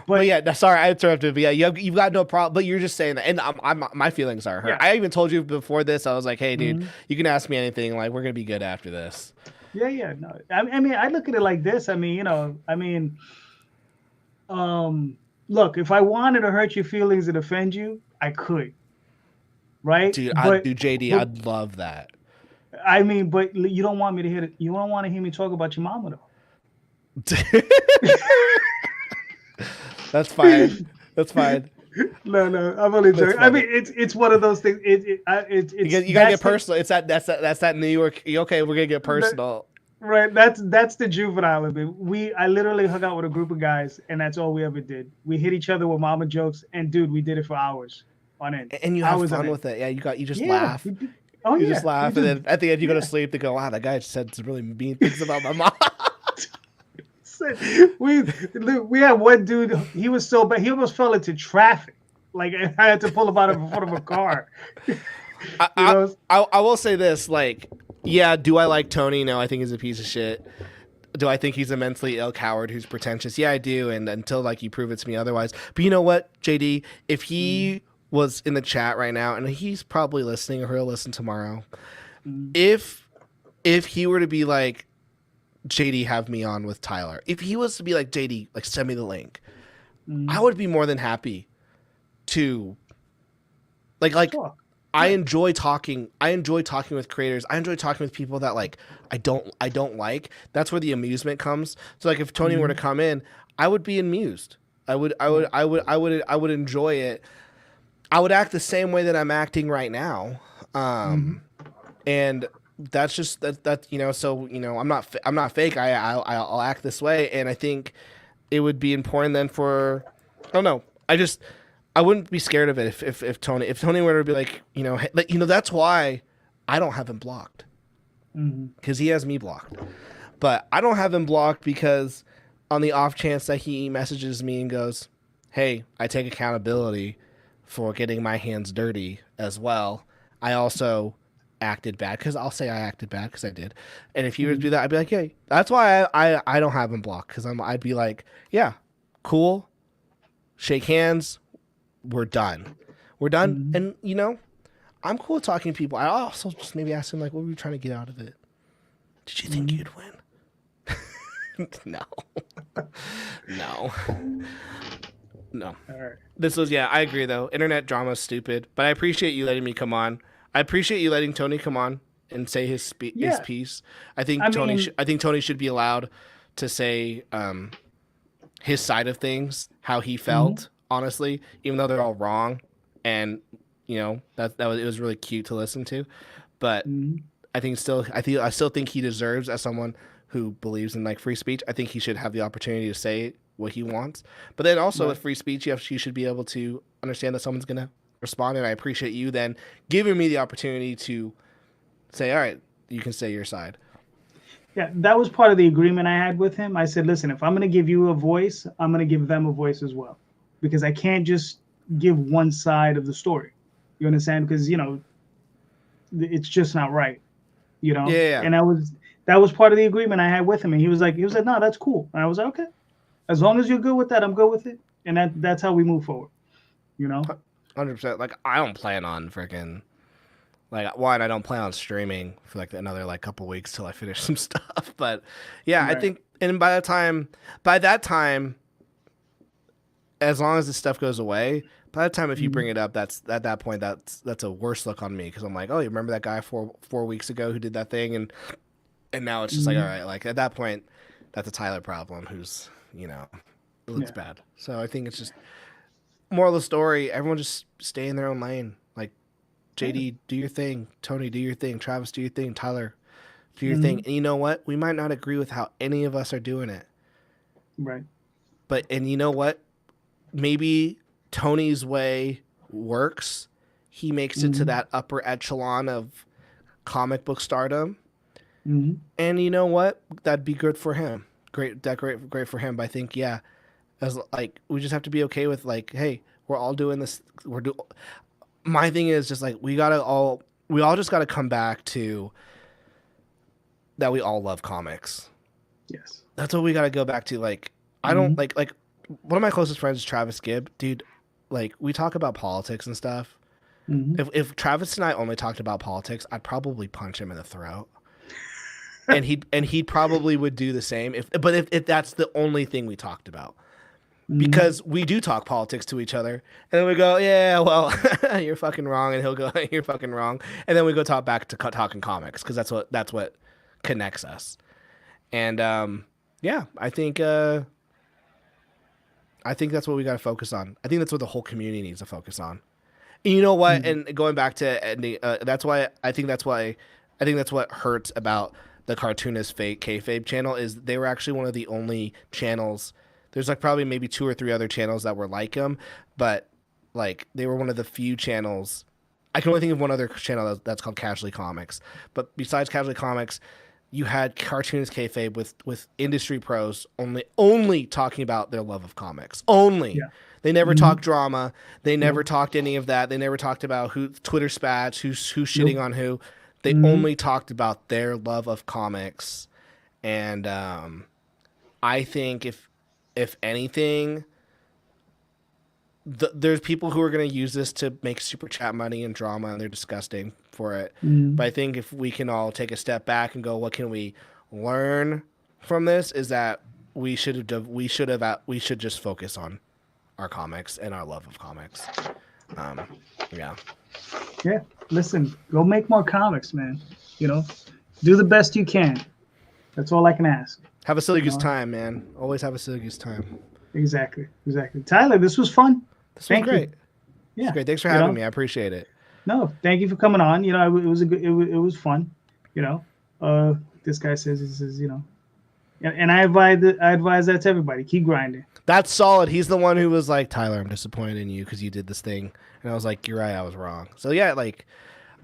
But yeah, sorry, I interrupted. But yeah, you've got no problem. But you're just saying that, and my feelings are hurt. Yeah. I even told you before this. I was like, hey, dude, you can ask me anything. Like, we're gonna be good after this. Yeah. No, I mean, I look at it like this. I mean, look, if I wanted to hurt your feelings and offend you, I could. Right, dude. JD, I'd love that. I mean, but you don't want me to hear it. You don't want to hear me talk about your mama, though. That's fine. No, I'm only joking. I mean, it's one of those things. You gotta get personal. It's that's that New York. Okay, we're gonna get personal. Right. That's the juvenile of it. I literally hung out with a group of guys, and that's all we ever did. We hit each other with mama jokes, and dude, we did it for hours on end. And you have fun with it. Yeah, you just laugh. You just laugh, and then at the end you go to sleep. They go, wow, that guy said some really mean things about my mom. We had one dude. He was so bad. He almost fell into traffic. Like I had to pull him out in front of a car. I will say this. Like, yeah, do I like Tony? No, I think he's a piece of shit. Do I think he's a mentally ill coward who's pretentious? Yeah, I do. And until like you prove it to me otherwise. But you know what, JD? If he was in the chat right now, and he's probably listening, or he'll listen tomorrow. If he were to be like, JD, have me on with Tyler. If he was to be like, JD, like send me the link, I would be more than happy to like talk. I enjoy talking with creators. I enjoy talking with people that like I don't like. That's where the amusement comes. So like if Tony were to come in, I would be amused. I would enjoy it. I would act the same way that I'm acting right now. And that's just that you know, so you know, I'm not fake. I'll act this way, and I think it would be important then for I don't know. I wouldn't be scared of it if Tony were to be like, you know, that's why I don't have him blocked, because he has me blocked. But I don't have him blocked because on the off chance that he messages me and goes, hey, I take accountability for getting my hands dirty as well. I also acted bad, because I'll say I acted bad because I did. And if he would do that, I'd be like, hey, that's why I don't have him blocked, because I'd be like, yeah, cool, shake hands, we're done. And you know, I'm cool with talking to people. I also just maybe ask him like, what were you trying to get out of it? Did you think you'd win? No. All right. This was, yeah, I agree though. Internet drama is stupid, but I appreciate you letting me come on. I appreciate you letting Tony come on and say his piece. I think Tony should be allowed to say his side of things, how he felt, honestly, even though they're all wrong. And you know, it was really cute to listen to. But I still think he deserves, as someone who believes in like free speech, I think he should have the opportunity to say what he wants. But then also with free speech, you should be able to understand that someone's gonna respond, and I appreciate you then giving me the opportunity to say, all right, you can say your side. Yeah, that was part of the agreement I had with him. I said, listen, if I'm going to give you a voice, I'm going to give them a voice as well, because I can't just give one side of the story. You understand? Because, you know, it's just not right, you know? Yeah. And that was part of the agreement I had with him. And he was like, no, that's cool. And I was like, okay, as long as you're good with that, I'm good with it. And that's how we move forward, you know? 100%. Like, I don't plan on freaking Like, one, I don't plan on streaming for like another like couple weeks till I finish some stuff. But yeah, Right. I think, and by that time, as long as this stuff goes away, by the time if you bring it up, that's at that point that's a worse look on me, because I'm like, oh, you remember that guy 4 weeks ago who did that thing, and now it's just like, all right, like at that point, that's a Tyler problem. Who's it looks bad. So I think it's just moral of the story: everyone just stay in their own lane. Like JD, do your thing. Tony, do your thing. Travis, do your thing. Tyler, do your thing. And you know what? We might not agree with how any of us are doing it. Right. And you know what? Maybe Tony's way works. He makes it to that upper echelon of comic book stardom. And you know what? That'd be good for him. Great for him. But I think, yeah, as like, we just have to be okay with like, hey, we're all doing this. My thing is just like, we all just got to come back to that. We all love comics. Yes. That's what we got to go back to. Like, I don't like one of my closest friends is Travis Gibb, dude. Like, we talk about politics and stuff. If Travis and I only talked about politics, I'd probably punch him in the throat. and he probably would do the same if that's the only thing we talked about. Because we do talk politics to each other, and then we go, yeah, well, you're fucking wrong, and he'll go, you're fucking wrong, and then we go talk back to talking comics, because that's what connects us. And yeah, I think that's what we got to focus on. I think that's what the whole community needs to focus on. And you know what? And going back to Andy, that's what hurts about the Cartoonist Fake Kayfabe channel is they were actually one of the only channels. There's like probably maybe 2 or 3 other channels that were like them, but like they were one of the few channels. I can only think of one other channel that's called Casually Comics. But besides Casually Comics, you had Cartoonist Kayfabe with industry pros only talking about their love of comics. Only. Yeah. They never talked drama. They never talked any of that. They never talked about who Twitter spats, who's shitting on who. They only talked about their love of comics. And I think if anything, there's people who are going to use this to make super chat money and drama, and they're disgusting for it. But I think if we can all take a step back and go, what can we learn from this? Is that we should just focus on our comics and our love of comics. Yeah. Listen, go make more comics, man. Do the best you can. That's all I can ask. Have a silly goose time, man. Always have a silly goose time. Exactly. Tyler, this was fun. This was great. Yeah. This was great. Thanks for having me. I appreciate it. No, thank you for coming on. It was it was fun. This guy says, and I advise that to everybody. Keep grinding. That's solid. He's the one who was like, Tyler, I'm disappointed in you because you did this thing. And I was like, you're right, I was wrong. So yeah, like,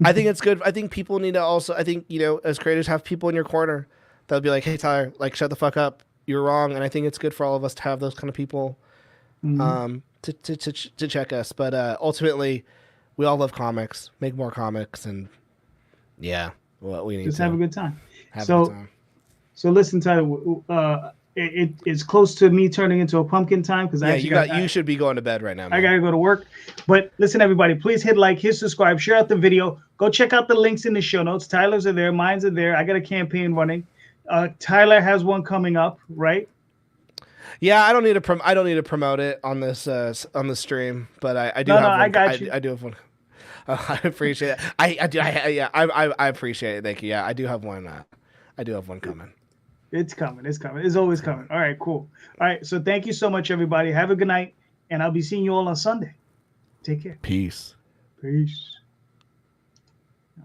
I think it's good. I think people need to also, as creators, have people in your corner that'll be like, hey, Tyler, like, shut the fuck up. You're wrong. And I think it's good for all of us to have those kind of people to check us. But ultimately, we all love comics. Make more comics. And yeah, well, we need just to have a good time. Have a good time. So listen, Tyler, it's close to me turning into a pumpkin time because you should be going to bed right now, man. I gotta go to work. But listen, everybody, please hit like, hit subscribe, share out the video. Go check out the links in the show notes. Tyler's are there, mine's are there. I got a campaign running. Tyler has one coming up, right? Yeah, I don't need to promote it on this on the stream, but I do have one. I got you. I do have one. I appreciate it. I appreciate it. Thank you. Yeah, I do have one. I do have one coming. It's coming. It's always coming. All right, cool. All right, so thank you so much, everybody. Have a good night, and I'll be seeing you all on Sunday. Take care. Peace. Peace.